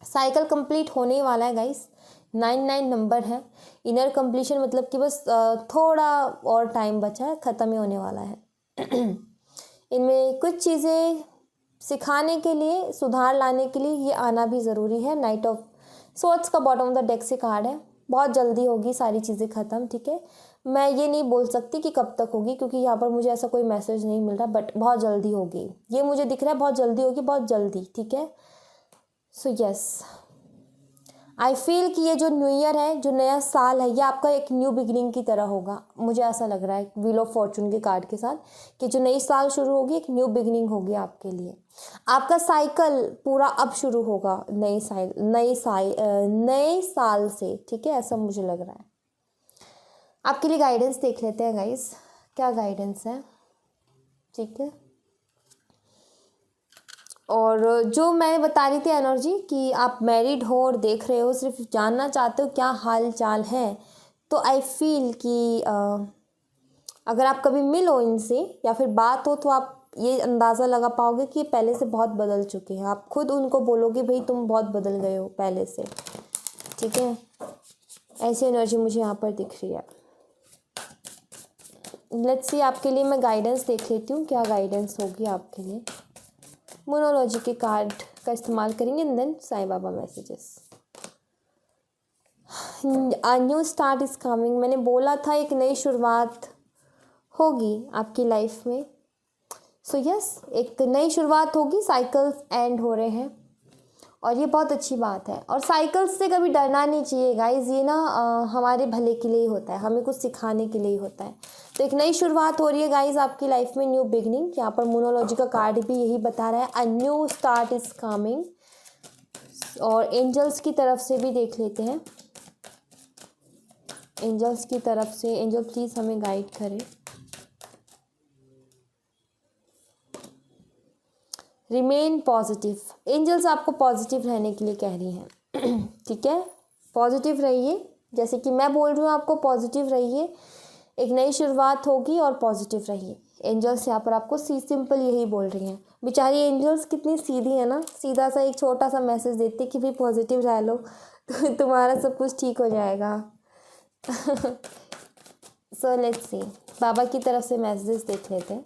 साइकिल कंप्लीट होने वाला है गाइस, 9 नंबर है, इनर कंप्लीशन, मतलब कि बस थोड़ा और टाइम बचा है, ख़त्म ही होने वाला है। इनमें कुछ चीज़ें सिखाने के लिए, सुधार लाने के लिए ये आना भी ज़रूरी है। नाइट ऑफ स्वॉर्ड्स का बॉटम ऑफ द डेक से कार्ड है, बहुत जल्दी होगी सारी चीज़ें ख़त्म, ठीक है। मैं ये नहीं बोल सकती कि कब तक होगी, क्योंकि यहाँ पर मुझे ऐसा कोई मैसेज नहीं मिल रहा, बट बहुत जल्दी होगी, ये मुझे दिख रहा है, बहुत जल्दी होगी, बहुत जल्दी, ठीक है। सो यस, आई फील कि ये जो न्यू ईयर है, जो नया साल है, ये आपका एक न्यू बिगिनिंग की तरह होगा, मुझे ऐसा लग रहा है व्हील ऑफ फॉर्चून के कार्ड के साथ, कि जो नई साल शुरू होगी, एक न्यू बिगिनिंग होगी आपके लिए। आपका साइकिल पूरा अब शुरू होगा नए साल से, ठीक है, ऐसा मुझे लग रहा है। आपके लिए गाइडेंस देख लेते हैं गाइस, क्या गाइडेंस है, ठीक है। और जो मैं बता रही थी एनर्जी कि आप मैरिड हो और देख रहे हो, सिर्फ जानना चाहते हो क्या हाल चाल है, तो आई फील कि अगर आप कभी मिलो इनसे या फिर बात हो, तो आप ये अंदाज़ा लगा पाओगे कि ये पहले से बहुत बदल चुके हैं। आप खुद उनको बोलोगे भाई तुम बहुत बदल गए हो पहले से, ठीक है। ऐसी एनर्जी मुझे यहाँ पर दिख रही है। लेट्स सी, आपके लिए मैं गाइडेंस देख लेती हूँ, क्या गाइडेंस होगी आपके लिए। मोनोलॉजी के कार्ड का इस्तेमाल करेंगे, then Sai Baba messages. A new start is coming, मैंने बोला था एक नई शुरुआत होगी आपकी लाइफ में। सो यस, एक नई शुरुआत होगी, साइकिल्स एंड हो रहे हैं और ये बहुत अच्छी बात है। और साइकिल्स से कभी डरना नहीं चाहिए गाइज, ये ना हमारे भले के लिए ही होता है, हमें कुछ सिखाने के लिए ही होता है। तो एक नई शुरुआत हो रही है गाइज आपकी लाइफ में, न्यू बिगनिंग। यहाँ पर मोनोलॉजी का कार्ड भी यही बता रहा है, अ न्यू स्टार्ट इज कमिंग। और एंजल्स की तरफ से भी देख लेते हैं, एंजल्स की तरफ से, एंजल प्लीज़ हमें गाइड करें। रिमेन पॉजिटिव, एंजल्स आपको पॉजिटिव रहने के लिए कह रही हैं। ठीक है, पॉजिटिव रहिए, जैसे कि मैं बोल रही हूँ आपको पॉजिटिव रहिए, एक नई शुरुआत होगी और पॉजिटिव रहिए। एंजल्स यहाँ पर आपको सिंपल यही बोल रही हैं। बेचारी एंजल्स कितनी सीधी है ना, सीधा सा एक छोटा सा मैसेज देती कि भाई पॉजिटिव रह लो तो तुम्हारा सब कुछ ठीक हो जाएगा। सो लेट्स सी, बाबा की तरफ से मैसेजेस देख लेते हैं।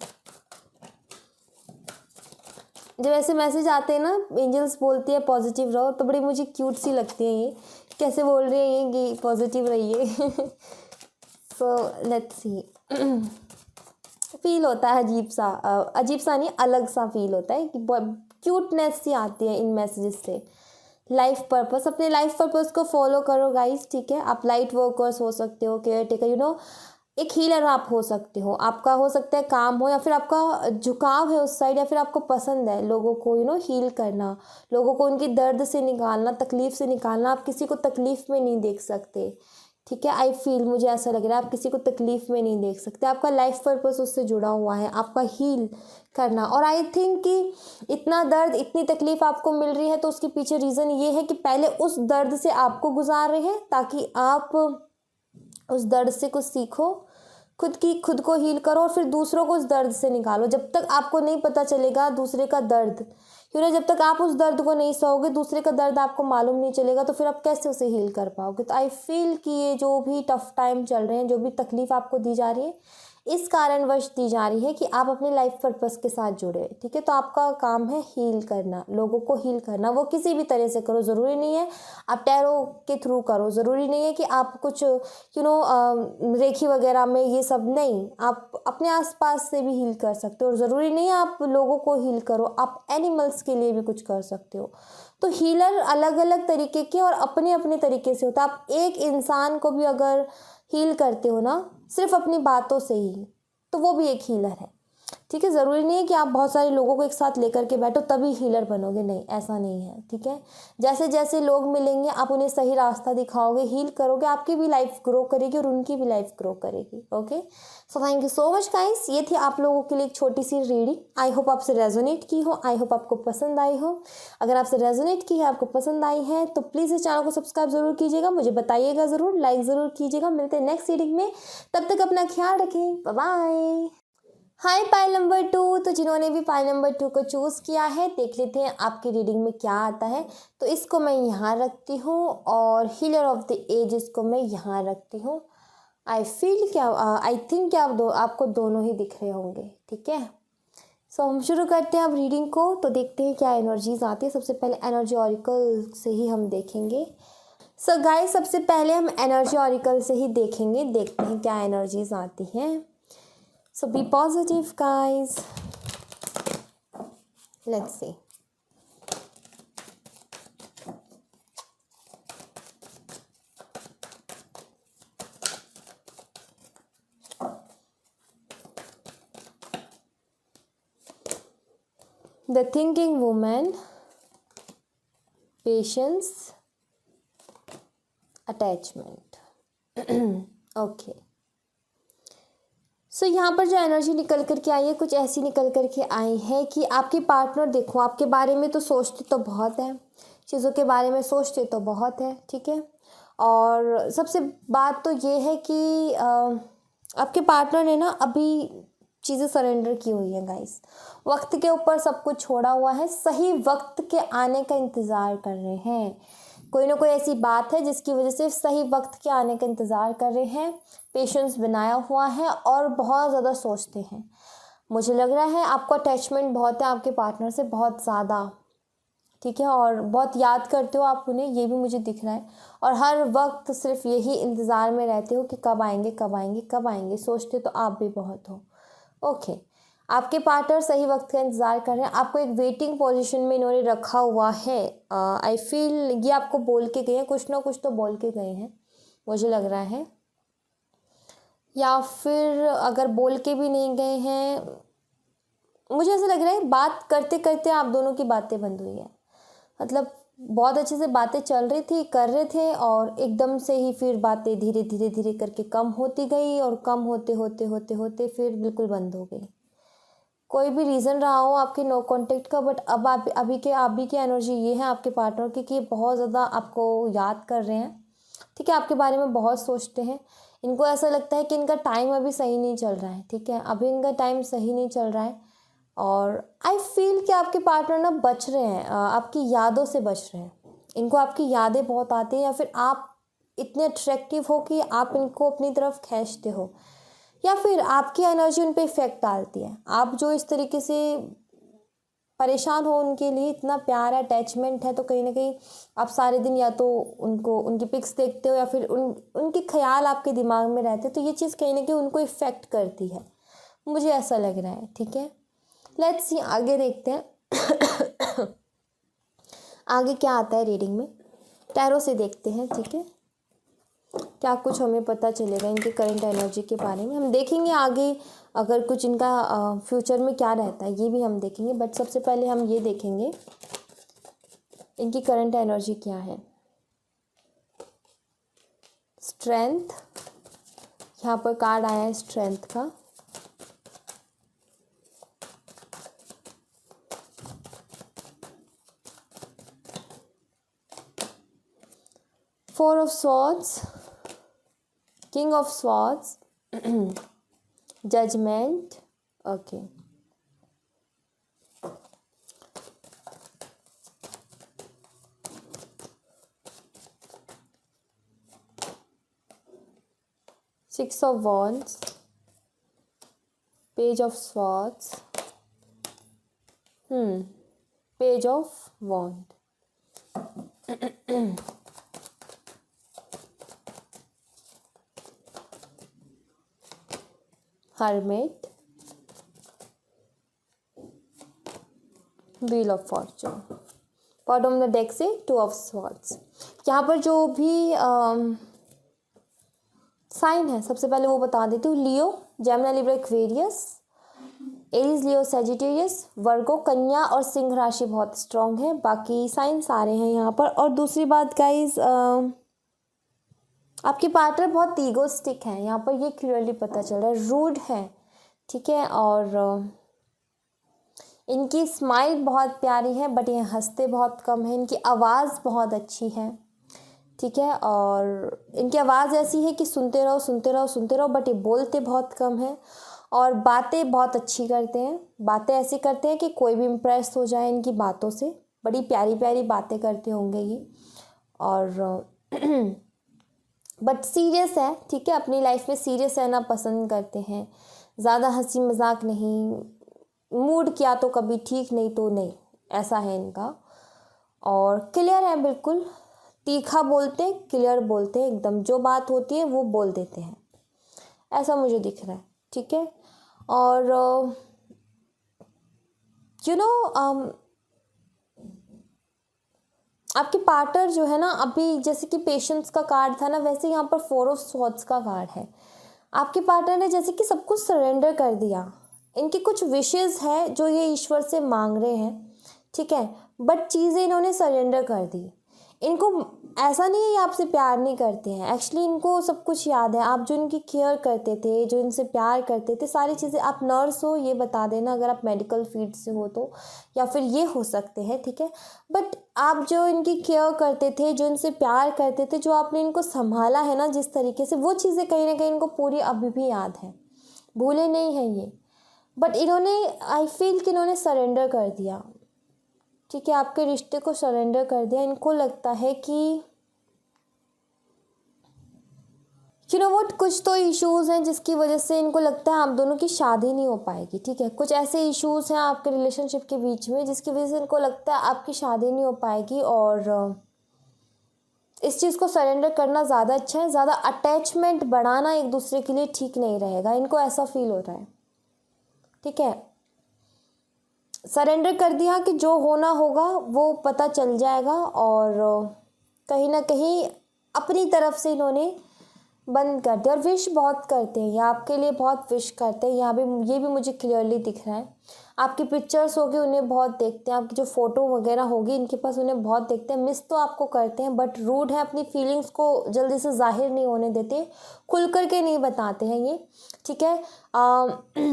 जब ऐसे मैसेज आते हैं ना, एंजल्स बोलती है पॉजिटिव रहो, तो बड़ी मुझे क्यूट सी लगती है। ये कैसे बोल रही है ये कि पॉजिटिव रहिए। सो लेट्स सी, फील होता है अजीब सा नहीं, अलग सा फील होता है कि क्यूटनेस सी आती है इन मैसेजेस से। लाइफ पर्पस, अपने लाइफ पर्पस को फॉलो करो गाइस। ठीक है, आप लाइट वर्कर्स हो सकते हो, केयर टेकर, एक हीलर आप हो सकते हो। आपका हो सकता है काम हो, या फिर आपका झुकाव है उस साइड, या फिर आपको पसंद है लोगों को हील करना, लोगों को उनकी दर्द से निकालना, तकलीफ से निकालना। आप किसी को तकलीफ में नहीं देख सकते। ठीक है, आई फील, मुझे ऐसा लग रहा है आप किसी को तकलीफ में नहीं देख सकते। आपका लाइफ पर्पस उससे जुड़ा हुआ है, आपका हील करना। और आई थिंक कि इतना दर्द, इतनी तकलीफ आपको मिल रही है, तो उसके पीछे रीज़न ये है कि पहले उस दर्द से आपको गुजार रहे हैं, ताकि आप उस दर्द से कुछ सीखो, खुद को हील करो, और फिर दूसरों को उस दर्द से निकालो। जब तक आपको नहीं पता चलेगा दूसरे का दर्द, जब तक आप उस दर्द को नहीं सहोगे, दूसरे का दर्द आपको मालूम नहीं चलेगा, तो फिर आप कैसे उसे हील कर पाओगे। तो आई फील कि ये जो भी टफ टाइम चल रहे हैं, जो भी तकलीफ आपको दी जा रही है, इस कारणवश दी जा रही है कि आप अपने लाइफ पर्पस के साथ जुड़े। ठीक है, तो आपका काम है हील करना, लोगों को हील करना। वो किसी भी तरह से करो, ज़रूरी नहीं है आप टैरो के थ्रू करो, ज़रूरी नहीं है कि आप कुछ रेखी वगैरह में ये सब नहीं, आप अपने आसपास से भी हील कर सकते हो। और ज़रूरी नहीं है आप लोगों को हील करो, आप एनिमल्स के लिए भी कुछ कर सकते हो। तो हीलर अलग अलग तरीके के और अपने अपने तरीके से होता है। आप एक इंसान को भी अगर हील करते हो ना, सिर्फ अपनी बातों से ही, तो वो भी एक हीलर है। ठीक है, ज़रूरी नहीं है कि आप बहुत सारे लोगों को एक साथ लेकर के बैठो तभी हीलर बनोगे, नहीं, ऐसा नहीं है। ठीक है, जैसे जैसे लोग मिलेंगे आप उन्हें सही रास्ता दिखाओगे, हील करोगे, आपकी भी लाइफ ग्रो करेगी और उनकी भी लाइफ ग्रो करेगी। Okay, so thank you so much guys, ये थी आप लोगों के लिए एक छोटी सी रीडिंग। आई होप आपसे रेजोनेट की हो, आई होप आपको पसंद आई हो। अगर आपसे रेजोनेट की है, आपको पसंद आई है, तो प्लीज़ इस चैनल को सब्सक्राइब जरूर कीजिएगा, मुझे बताइएगा ज़रूर, लाइक ज़रूर कीजिएगा। मिलते हैं नेक्स्ट रीडिंग में, तब तक अपना ख्याल रखें, बाय बाय। हाय पाइल नंबर 2, तो जिन्होंने भी पाइल नंबर 2 को चूज़ किया है, देख लेते हैं आपकी रीडिंग में क्या आता है। तो इसको मैं यहाँ रखती हूँ, और हीलर ऑफ द एज इसको मैं यहाँ रखती हूँ। आई फील क्या, आई थिंक क्या आपको दोनों ही दिख रहे होंगे। ठीक है, सो हम शुरू करते हैं अब रीडिंग को। तो देखते हैं क्या एनर्जीज आती है। सबसे पहले एनर्जी ऑरिकल से ही हम देखेंगे। सो गाइस, सबसे पहले हम एनर्जी ऑरिकल से ही देखेंगे, देखते हैं क्या एनर्जीज आती हैं। So be positive guys. Let's see. The thinking woman, patience, attachment. Okay. सो यहाँ पर जो एनर्जी निकल कर के आई है, कुछ ऐसी निकल कर के आई है कि आपके पार्टनर, देखो आपके बारे में तो सोचते तो बहुत है, चीज़ों के बारे में सोचते तो बहुत है। ठीक है, और सबसे बात तो ये है कि आपके पार्टनर ने ना अभी चीज़ें सरेंडर की हुई है गाइस, वक्त के ऊपर सब कुछ छोड़ा हुआ है, सही वक्त के आने का इंतज़ार कर रहे हैं। कोई ना कोई ऐसी बात है जिसकी वजह से सही वक्त के आने का इंतज़ार कर रहे हैं, पेशेंस बनाया हुआ है और बहुत ज़्यादा सोचते हैं। मुझे लग रहा है आपको अटैचमेंट बहुत है आपके पार्टनर से, बहुत ज़्यादा। ठीक है, और बहुत याद करते हो आप उन्हें, ये भी मुझे दिख रहा है। और हर वक्त सिर्फ यही इंतज़ार में रहते हो कि कब आएंगे, कब आएंगे, कब आएंगे। सोचते तो आप भी बहुत हो। ओके, आपके पार्टनर सही वक्त का इंतज़ार कर रहे हैं, आपको एक वेटिंग पोजीशन में इन्होंने रखा हुआ है। आई फील ये आपको बोल के गए हैं, कुछ ना कुछ तो बोल के गए हैं, मुझे लग रहा है। या फिर अगर बोल के भी नहीं गए हैं, मुझे ऐसा लग रहा है बात करते करते आप दोनों की बातें बंद हुई है। मतलब बहुत अच्छे से बातें चल रही थी, कर रहे थे, और एकदम से ही फिर बातें धीरे धीरे धीरे करके कम होती गई, और कम होते होते होते होते फिर बिल्कुल बंद हो गई। कोई भी रीज़न रहा हो आपके नो कांटेक्ट का, बट अब आप अभी की एनर्जी ये है आपके पार्टनर की कि बहुत ज़्यादा आपको याद कर रहे हैं, ठीक है, आपके बारे में बहुत सोचते हैं। इनको ऐसा लगता है कि इनका टाइम अभी सही नहीं चल रहा है, ठीक है, अभी इनका टाइम सही नहीं चल रहा है। और आई फील कि आपके पार्टनर ना बच रहे हैं, आपकी यादों से बच रहे हैं। इनको आपकी यादें बहुत आती हैं, या फिर आप इतने अट्रैक्टिव हो कि आप इनको अपनी तरफ खींचते हो, या फिर आपकी एनर्जी उन पे इफ़ेक्ट डालती है। आप जो इस तरीके से परेशान हो उनके लिए, इतना प्यार अटैचमेंट है, तो कहीं ना कहीं आप सारे दिन या तो उनको उनकी पिक्स देखते हो, या फिर उनके ख्याल आपके दिमाग में रहते हैं, तो ये चीज़ कहीं ना कहीं उनको इफ़ेक्ट करती है, मुझे ऐसा लग रहा है, ठीक है। लेट्स सी, आगे देखते हैं आगे क्या आता है रीडिंग में, टैरो से देखते हैं, ठीक है, क्या कुछ हमें पता चलेगा इनके करंट एनर्जी के बारे में। हम देखेंगे आगे अगर कुछ इनका फ्यूचर में क्या रहता है, ये भी हम देखेंगे, बट सबसे पहले हम ये देखेंगे इनकी करंट एनर्जी क्या है। स्ट्रेंथ, यहाँ पर कार्ड आया है स्ट्रेंथ का। Four of swords, king of swords, judgement, okay, six of wands, page of swords, page of wand, hermit, wheel of fortune. Bottom of the deck से टू ऑफ स्वॉर्ड्स। यहाँ पर जो भी साइन है सबसे पहले वो बता देती हूँ। लियो, जेमिनी, लिब्रा, एक्वेरियस, एरीज, लियो, सजिटेरियस, वर्गो, कन्या और सिंह राशि बहुत स्ट्रांग है। बाकी साइन सारे हैं यहाँ पर। और दूसरी बात गाइज, आपके पार्टनर बहुत ईगोस्टिक है, यहाँ पर ये क्लियरली पता चल रहा है, रूड है, ठीक है। और इनकी स्माइल बहुत प्यारी है, बट ये हंसते बहुत कम है। इनकी आवाज़ बहुत अच्छी है, ठीक है। और इनकी आवाज़ ऐसी है कि सुनते रहो सुनते रहो सुनते रहो, बट ये बोलते बहुत कम है। और बातें बहुत अच्छी करते हैं, बातें ऐसी करते हैं कि कोई भी इम्प्रेस हो जाए इनकी बातों से। बड़ी प्यारी प्यारी बातें करते होंगे ये। और बट सीरियस है, ठीक है, अपनी लाइफ में सीरियस रहना पसंद करते हैं, ज़्यादा हंसी मजाक नहीं, मूड किया तो कभी ठीक नहीं तो नहीं, ऐसा है इनका। और क्लियर है बिल्कुल, तीखा बोलते हैं, क्लियर बोलते हैं, एकदम जो बात होती है वो बोल देते हैं, ऐसा मुझे दिख रहा है, ठीक है। और आपके पार्टनर जो है ना, अभी जैसे कि पेशेंस का कार्ड था ना, वैसे यहाँ पर फोर ऑफ स्वॉर्ड्स का कार्ड है। आपके पार्टनर ने जैसे कि सब कुछ सरेंडर कर दिया। इनकी कुछ विशेस है जो ये ईश्वर से मांग रहे हैं, ठीक है, बट चीज़ें इन्होंने सरेंडर कर दी। इनको ऐसा नहीं है ये आपसे प्यार नहीं करते हैं, एक्चुअली इनको सब कुछ याद है। आप जो इनकी केयर करते थे, जो इनसे प्यार करते थे, सारी चीज़ें, आप नर्स हो ये बता देना अगर आप मेडिकल फील्ड से हो तो, या फिर ये हो सकते हैं, ठीक है। बट आप जो इनकी केयर करते थे, जो इनसे प्यार करते थे, जो आपने इनको संभाला है ना जिस तरीके से, वो चीज़ें कहीं ना कहीं इनको पूरी अभी भी याद है, भूले नहीं हैं ये। बट इन्होंने, आई फील कि इन्होंने सरेंडर कर दिया, ठीक है, आपके रिश्ते को सरेंडर कर दिया। इनको लगता है कि व्हाट, कुछ तो इश्यूज़ हैं जिसकी वजह से इनको लगता है आप दोनों की शादी नहीं हो पाएगी, ठीक है। कुछ ऐसे इश्यूज़ हैं आपके रिलेशनशिप के बीच में जिसकी वजह से इनको लगता है आपकी शादी नहीं हो पाएगी। और इस चीज़ को सरेंडर करना ज़्यादा अच्छा है। ज़्यादा अटैचमेंट बढ़ाना एक दूसरे के लिए ठीक नहीं रहेगा, इनको ऐसा फील हो रहा है, ठीक है। सरेंडर कर दिया कि जो होना होगा वो पता चल जाएगा। और कहीं ना कहीं अपनी तरफ से इन्होंने बंद कर दिया और विश बहुत करते हैं, ये आपके लिए बहुत विश करते हैं। यहाँ भी ये भी मुझे क्लियरली दिख रहा है। आपकी पिक्चर्स होगी उन्हें बहुत देखते हैं, आपकी जो फ़ोटो वगैरह होगी इनके पास उन्हें बहुत देखते हैं। मिस तो आपको करते हैं बट रूड है, अपनी फीलिंग्स को जल्दी से जाहिर नहीं होने देते, खुल कर के नहीं बताते हैं ये, ठीक है।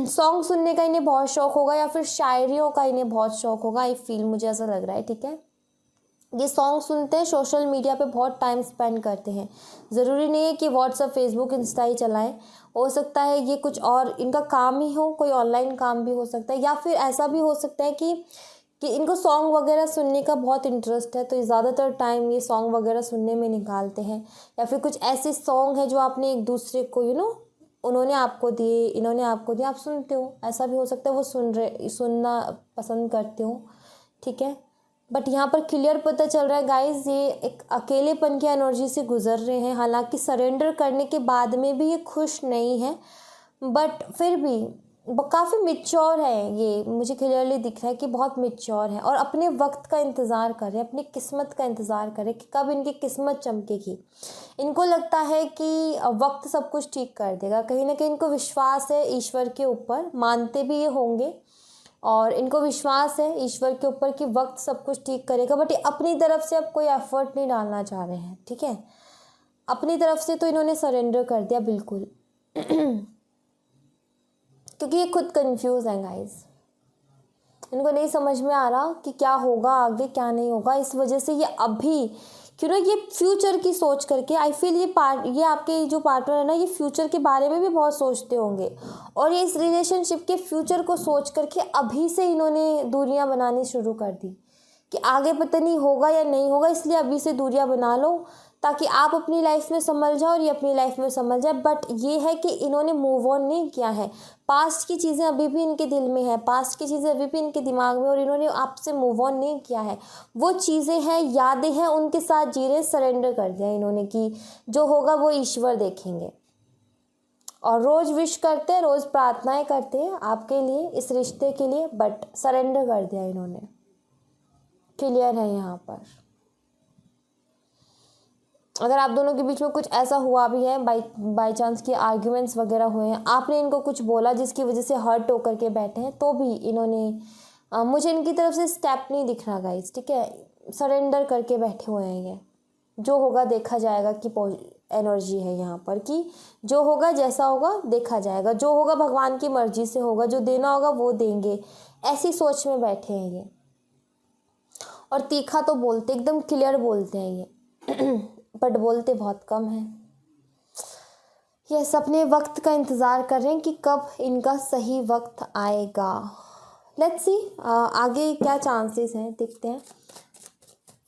सॉन्ग सुनने का इन्हें बहुत शौक होगा या फिर शायरियों का इन्हें बहुत शौक होगा, आई फील, मुझे ऐसा लग रहा है, ठीक है। ये सॉन्ग सुनते हैं, सोशल मीडिया पे बहुत टाइम स्पेंड करते हैं। ज़रूरी नहीं है कि व्हाट्सअप, फेसबुक, इंस्टा ही चलाएं, हो सकता है ये कुछ और इनका काम ही हो, कोई ऑनलाइन काम भी हो सकता है, या फिर ऐसा भी हो सकता है कि इनको सॉन्ग वगैरह सुनने का बहुत इंटरेस्ट है, तो ये ज़्यादातर टाइम ये सॉन्ग वगैरह सुनने में निकालते हैं। या फिर कुछ ऐसे सॉन्ग हैं जो आपने एक दूसरे को उन्होंने आपको दिए, इन्होंने आपको दिए, आप सुनते हो, ऐसा भी हो सकता है वो सुनना पसंद करते हो, ठीक है। बट यहाँ पर क्लियर पता चल रहा है गाइज, ये एक अकेलेपन की एनर्जी से गुजर रहे हैं। हालांकि सरेंडर करने के बाद में भी ये खुश नहीं है, बट फिर भी काफ़ी मिच्योर है ये, मुझे क्लियरली दिख रहा है कि बहुत मिच्योर है और अपने वक्त का इंतज़ार कर रहे हैं, अपनी किस्मत का इंतज़ार कर रहे हैं कि कब इनकी किस्मत चमकेगी। इनको लगता है कि वक्त सब कुछ ठीक कर देगा, कहीं ना कहीं इनको विश्वास है ईश्वर के ऊपर, मानते भी ये होंगे और इनको विश्वास है ईश्वर के ऊपर कि वक्त सब कुछ ठीक करेगा। बट ये अपनी तरफ से अब कोई एफर्ट नहीं डालना चाह रहे हैं, ठीक है। अपनी तरफ से तो इन्होंने सरेंडर कर दिया बिल्कुल क्योंकि ये खुद कंफ्यूज हैं गाइस, इनको नहीं समझ में आ रहा कि क्या होगा आगे क्या नहीं होगा। इस वजह से ये अभी क्यों ना ये फ्यूचर की सोच करके, आई फील ये आपके जो पार्टनर है ना, ये फ्यूचर के बारे में भी बहुत सोचते होंगे और ये इस रिलेशनशिप के फ्यूचर को सोच करके अभी से इन्होंने दूरियां बनानी शुरू कर दी कि आगे पता नहीं होगा या नहीं होगा, इसलिए अभी से दूरियां बना लो ताकि आप अपनी लाइफ में संभल जाओ और ये अपनी लाइफ में संभल जाए। बट ये है कि इन्होंने मूव ऑन नहीं किया है, पास्ट की चीज़ें अभी भी इनके दिल में है, पास्ट की चीज़ें अभी भी इनके दिमाग में, और इन्होंने आपसे मूव ऑन नहीं किया है। वो चीज़ें हैं, यादें हैं, उनके साथ जी रहे, सरेंडर कर दिया इन्होंने कि जो होगा वो ईश्वर देखेंगे। और रोज़ विश करते हैं, रोज़ प्रार्थनाएं करते हैं आपके लिए, इस रिश्ते के लिए, बट सरेंडर कर दिया इन्होंने, क्लियर है यहाँ पर। अगर आप दोनों के बीच में कुछ ऐसा हुआ भी है, बाई चांस की आर्ग्यूमेंट्स वगैरह हुए हैं, आपने इनको कुछ बोला जिसकी वजह से हर्ट होकर के बैठे हैं, तो भी इन्होंने मुझे इनकी तरफ से स्टेप नहीं दिख रहा गाइस, ठीक है। सरेंडर करके बैठे हुए हैं ये, जो होगा देखा जाएगा की एनर्जी है यहाँ पर कि जो होगा जैसा होगा देखा जाएगा, जो होगा भगवान की मर्जी से होगा, जो देना होगा वो देंगे, ऐसी सोच में बैठे हैं ये। और तीखा तो बोलते, एकदम क्लियर बोलते हैं ये बट बोलते बहुत कम है। यस, अपने वक्त का इंतज़ार कर रहे हैं कि कब इनका सही वक्त आएगा। लेट्स सी आगे क्या चांसेस हैं, देखते हैं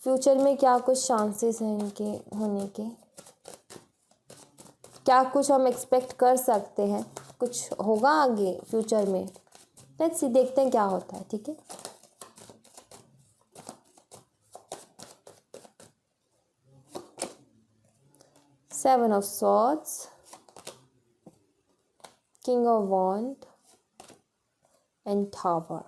फ्यूचर में क्या कुछ चांसेस हैं इनके होने के, क्या कुछ हम एक्सपेक्ट कर सकते हैं, कुछ होगा आगे फ्यूचर में। लेट्स सी, देखते हैं क्या होता है, ठीक है। Seven of Swords, King of Wands and Tower,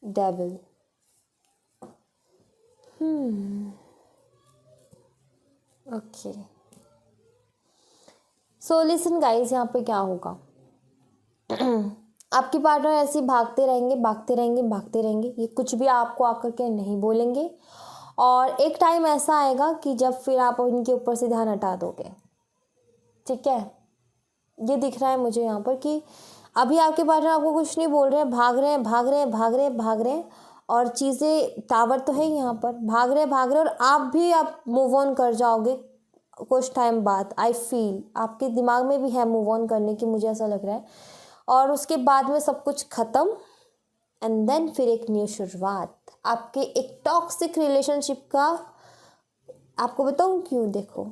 Devil. Okay. So listen guys, यहाँ पे क्या होगा आपके पार्टनर ऐसे भागते रहेंगे, भागते रहेंगे, भागते रहेंगे, ये कुछ भी आपको आकर के नहीं बोलेंगे और एक टाइम ऐसा आएगा कि जब फिर आप इनके ऊपर से ध्यान हटा दोगे, ठीक है। ये दिख रहा है मुझे यहाँ पर कि अभी आपके पार्टनर आपको कुछ नहीं बोल रहे हैं, भाग रहे हैं, भाग रहे हैं, भाग रहे हैं, भाग रहे हैं, और चीज़ें टावर तो है यहाँ पर, भाग रहे और आप मूव ऑन कर जाओगे कुछ टाइम बाद। आई फील आपके दिमाग में भी है मूव ऑन करने की, मुझे ऐसा लग रहा है, और उसके बाद में सब कुछ ख़त्म एंड देन फिर एक न्यू शुरुआत आपके एक टॉक्सिक रिलेशनशिप का। आपको बताऊँ क्यों, देखो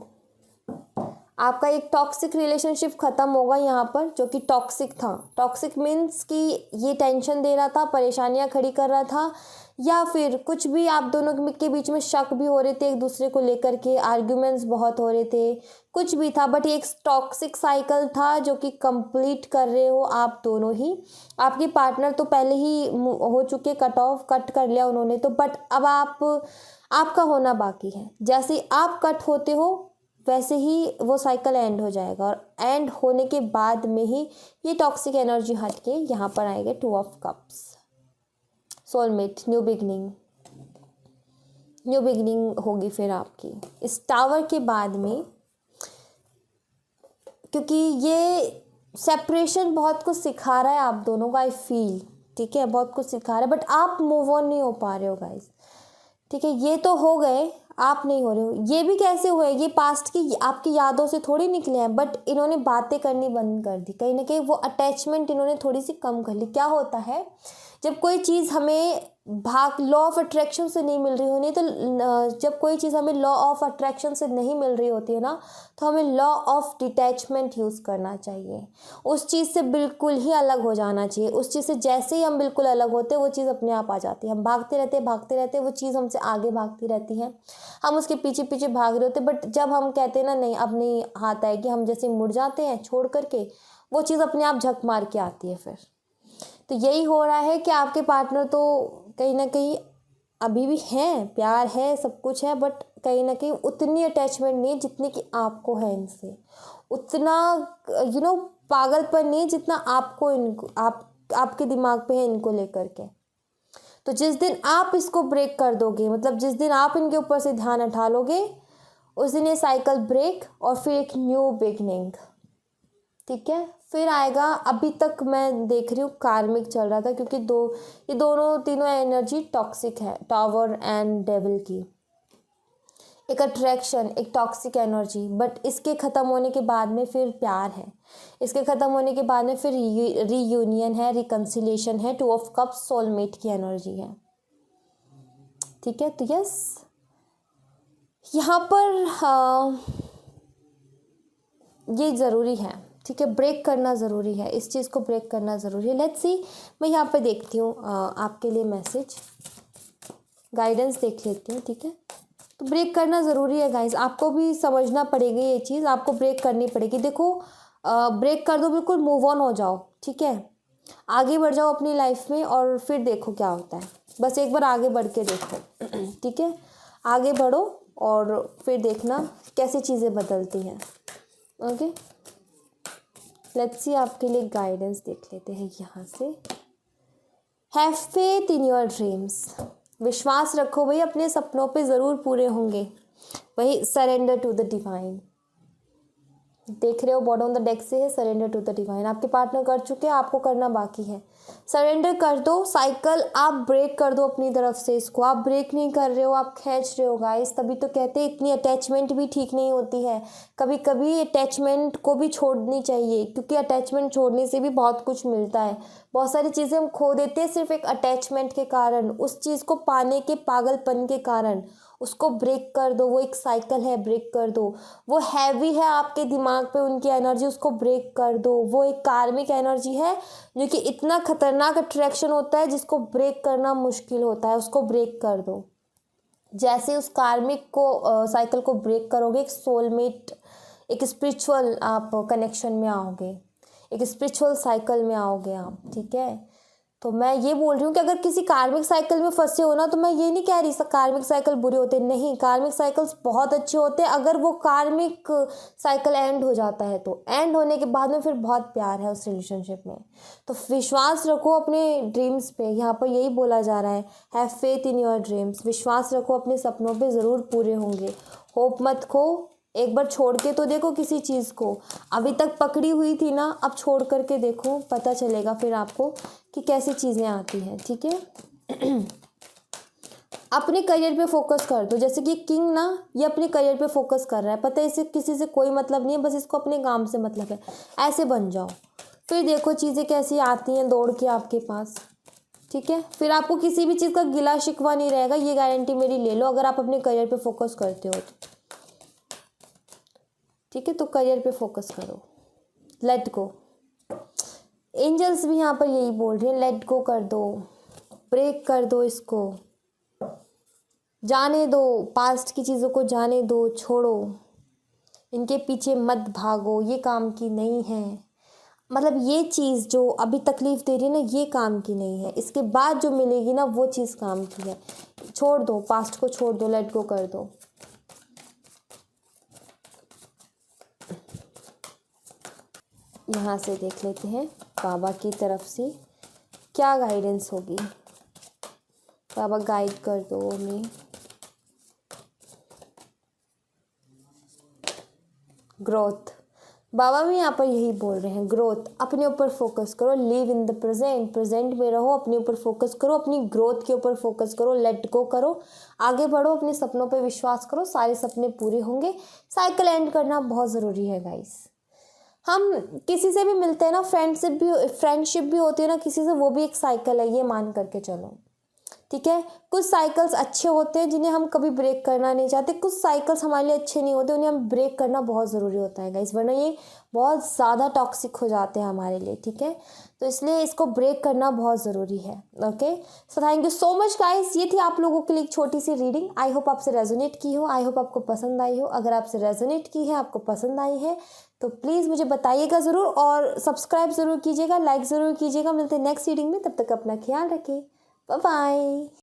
आपका एक टॉक्सिक रिलेशनशिप ख़त्म होगा यहाँ पर, जो कि टॉक्सिक था। टॉक्सिक मीन्स कि ये टेंशन दे रहा था, परेशानियाँ खड़ी कर रहा था, या फिर कुछ भी आप दोनों के बीच में शक भी हो रहे थे एक दूसरे को लेकर के, आर्ग्यूमेंट्स बहुत हो रहे थे, कुछ भी था, बट ये एक टॉक्सिक साइकिल था जो कि कंप्लीट कर रहे हो आप दोनों ही। आपके पार्टनर तो पहले ही हो चुके, कट कर लिया उन्होंने तो, बट अब आपका होना बाकी है। जैसे ही आप कट होते हो वैसे ही वो साइकिल एंड हो जाएगा, और एंड होने के बाद में ही ये टॉक्सिक एनर्जी हट के यहाँ पर आएगा 2 of cups, soulmate, new beginning होगी फिर आपकी इस टावर के बाद में, क्योंकि ये सेपरेशन बहुत कुछ सिखा रहा है आप दोनों का, आई फील, ठीक है, बहुत कुछ सिखा रहा है, बट आप मूव ऑन नहीं हो पा रहे हो गाइस, ठीक है। ये तो हो गए, आप नहीं हो रहे हो। ये भी कैसे हुए, ये पास्ट की आपकी यादों से थोड़ी निकले हैं, बट इन्होंने बातें करनी बंद कर दी, कहीं ना कहीं वो अटैचमेंट इन्होंने थोड़ी सी कम कर ली। क्या होता है जब कोई चीज़ हमें लॉ ऑफ अट्रैक्शन से नहीं मिल रही होनी, तो जब कोई चीज़ हमें लॉ ऑफ अट्रैक्शन से नहीं मिल रही होती है ना, तो हमें लॉ ऑफ डिटैचमेंट यूज़ करना चाहिए। उस चीज़ से बिल्कुल ही अलग हो जाना चाहिए। उस चीज़ से जैसे ही हम बिल्कुल अलग होते हैं वो चीज़ अपने आप आ जाती है। हम भागते रहते वो चीज़ हमसे आगे भागती रहती है, हम उसके पीछे पीछे भाग रहे होते, बट जब हम कहते हैं ना नहीं अब नहीं आता है, कि हम जैसे मुड़ जाते हैं छोड़ करके, वो चीज़ अपने आप झक मार के आती है फिर। तो यही हो रहा है कि आपके पार्टनर तो कहीं ना कहीं अभी भी हैं, प्यार है, सब कुछ है, बट कहीं ना कहीं उतनी अटैचमेंट नहीं है जितनी कि आपको है इनसे, उतना पागलपन नहीं जितना आपको इनको आपके दिमाग पे है इनको लेकर के। तो जिस दिन आप इसको ब्रेक कर दोगे, मतलब जिस दिन आप इनके ऊपर से ध्यान हटा लोगे, उस दिन ये साइकिल ब्रेक और फिर एक न्यू बिगनिंग, ठीक है, फिर आएगा। अभी तक मैं देख रही हूँ कार्मिक चल रहा था, क्योंकि ये दोनों तीनों एनर्जी टॉक्सिक है, टावर एंड डेविल की, एक अट्रैक्शन, एक टॉक्सिक एनर्जी। बट इसके ख़त्म होने के बाद में फिर प्यार है, इसके ख़त्म होने के बाद में फिर रीयूनियन है, रिकन्सिलेशन है, 2 ऑफ कप्स सोलमेट की एनर्जी है, ठीक है। तो यस, यहाँ पर ये ज़रूरी है, ठीक है, ब्रेक करना ज़रूरी है, इस चीज़ को ब्रेक करना ज़रूरी है। लेट्स सी, मैं यहाँ पे देखती हूँ आपके लिए मैसेज, गाइडेंस देख लेती हूँ, ठीक है। तो ब्रेक करना ज़रूरी है गाइस, आपको भी समझना पड़ेगी ये चीज़, आपको ब्रेक करनी पड़ेगी। देखो, ब्रेक कर दो, बिल्कुल मूव ऑन हो जाओ, ठीक है, आगे बढ़ जाओ अपनी लाइफ में, और फिर देखो क्या होता है। बस एक बार आगे बढ़ के देखो, ठीक है, आगे बढ़ो और फिर देखना कैसी चीज़ें बदलती हैं। ओके, लेट्स सी, आपके लिए गाइडेंस देख लेते हैं यहाँ से। Have faith in your dreams, विश्वास रखो भाई, अपने सपनों पे ज़रूर पूरे होंगे। वही सरेंडर टू द डिवाइन, देख रहे हो बॉटम ऑफ द डेक से है सरेंडर टू द डिवाइन। आपके पार्टनर कर चुके हैं, आपको करना बाकी है। सरेंडर कर दो, साइकिल आप ब्रेक कर दो अपनी तरफ से। इसको आप ब्रेक नहीं कर रहे हो, आप खींच रहे हो गाइस। तभी तो कहते हैं इतनी अटैचमेंट भी ठीक नहीं होती है, कभी कभी अटैचमेंट को भी छोड़नी चाहिए, क्योंकि अटैचमेंट छोड़ने से भी बहुत कुछ मिलता है। बहुत सारी चीज़ें हम खो देते हैं सिर्फ एक अटैचमेंट के कारण, उस चीज़ को पाने के पागलपन के कारण। उसको ब्रेक कर दो, वो एक साइकिल है, ब्रेक कर दो। वो हैवी है आपके दिमाग पे उनकी एनर्जी, उसको ब्रेक कर दो। वो एक कार्मिक एनर्जी है जो कि इतना खतरनाक अट्रैक्शन होता है जिसको ब्रेक करना मुश्किल होता है, उसको ब्रेक कर दो। जैसे उस कार्मिक को साइकिल को ब्रेक करोगे, एक सोलमेट, एक स्पिरिचुअल आप कनेक्शन में आओगे, एक स्पिरिचुअल साइकिल में आओगे आप, ठीक है। तो मैं ये बोल रही हूँ कि अगर किसी कार्मिक साइकिल में फंसे हो ना, तो मैं ये नहीं कह रही कार्मिक साइकिल बुरे होते, नहीं, कार्मिक साइकिल्स बहुत अच्छे होते हैं। अगर वो कार्मिक साइकिल एंड हो जाता है, तो एंड होने के बाद में फिर बहुत प्यार है उस रिलेशनशिप में। तो विश्वास रखो अपने ड्रीम्स पे, यहाँ पर यही बोला जा रहा है, have faith in your dreams, विश्वास रखो अपने सपनों पे ज़रूर पूरे होंगे। होप मत खो, एक बार छोड़ के तो देखो किसी चीज़ को, अभी तक पकड़ी हुई थी ना, अब छोड़ करके देखो, पता चलेगा फिर आपको कि कैसी चीज़ें आती हैं, ठीक है। अपने करियर पे फोकस कर दो, जैसे कि किंग ना, ये अपने करियर पे फोकस कर रहा है, पता है इसे किसी से कोई मतलब नहीं है, बस इसको अपने काम से मतलब है। ऐसे बन जाओ, फिर देखो चीज़ें कैसी आती हैं दौड़ के आपके पास, ठीक है। फिर आपको किसी भी चीज़ का गिला शिकवा नहीं रहेगा, ये गारंटी मेरी ले लो, अगर आप अपने करियर पे फोकस करते हो तो, ठीक है। तो करियर पे फोकस करो, लेट गो। एंजल्स भी यहाँ पर यही बोल रही हैं, लेट गो कर दो, ब्रेक कर दो, इसको जाने दो, पास्ट की चीज़ों को जाने दो, छोड़ो, इनके पीछे मत भागो, ये काम की नहीं है। मतलब ये चीज़ जो अभी तकलीफ़ दे रही है ना, ये काम की नहीं है, इसके बाद जो मिलेगी ना वो चीज़ काम की है। छोड़ दो, पास्ट को छोड़ दो, लेट गो कर दो। यहाँ से देख लेते हैं बाबा की तरफ से क्या गाइडेंस होगी। बाबा गाइड कर दो हमें। ग्रोथ, बाबा भी यहाँ पर यही बोल रहे हैं, ग्रोथ, अपने ऊपर फोकस करो, live in the present, present में रहो, अपने ऊपर फोकस करो, अपनी ग्रोथ के ऊपर फोकस करो, लेट गो करो, आगे बढ़ो, अपने सपनों पे विश्वास करो, सारे सपने पूरे होंगे। साइकिल एंड करना बहुत ज़रूरी है गाइस। हम किसी से भी मिलते हैं ना, फ्रेंडशिप भी होती है ना किसी से, वो भी एक साइकिल है, ये मान करके चलो, ठीक है। कुछ साइकिल्स अच्छे होते हैं जिन्हें हम कभी ब्रेक करना नहीं चाहते, कुछ साइकिल्स हमारे लिए अच्छे नहीं होते, उन्हें हम ब्रेक करना बहुत ज़रूरी होता है गाइस, वरना ये बहुत ज़्यादा टॉक्सिक हो जाते हैं हमारे लिए, ठीक है। तो इसलिए इसको ब्रेक करना बहुत ज़रूरी है। Okay, so thank you so much guys, ये थी आप लोगों के लिए एक छोटी सी रीडिंग। आई होप आपसे रेजोनेट की हो, आई होप आपको पसंद आई हो। अगर आपसे रेजोनेट की है, आपको पसंद आई है, तो प्लीज़ मुझे बताइएगा ज़रूर, और सब्सक्राइब ज़रूर कीजिएगा, लाइक ज़रूर कीजिएगा। मिलते हैं नेक्स्ट रीडिंग में, तब तक अपना ख्याल रखिए, बाय बाय।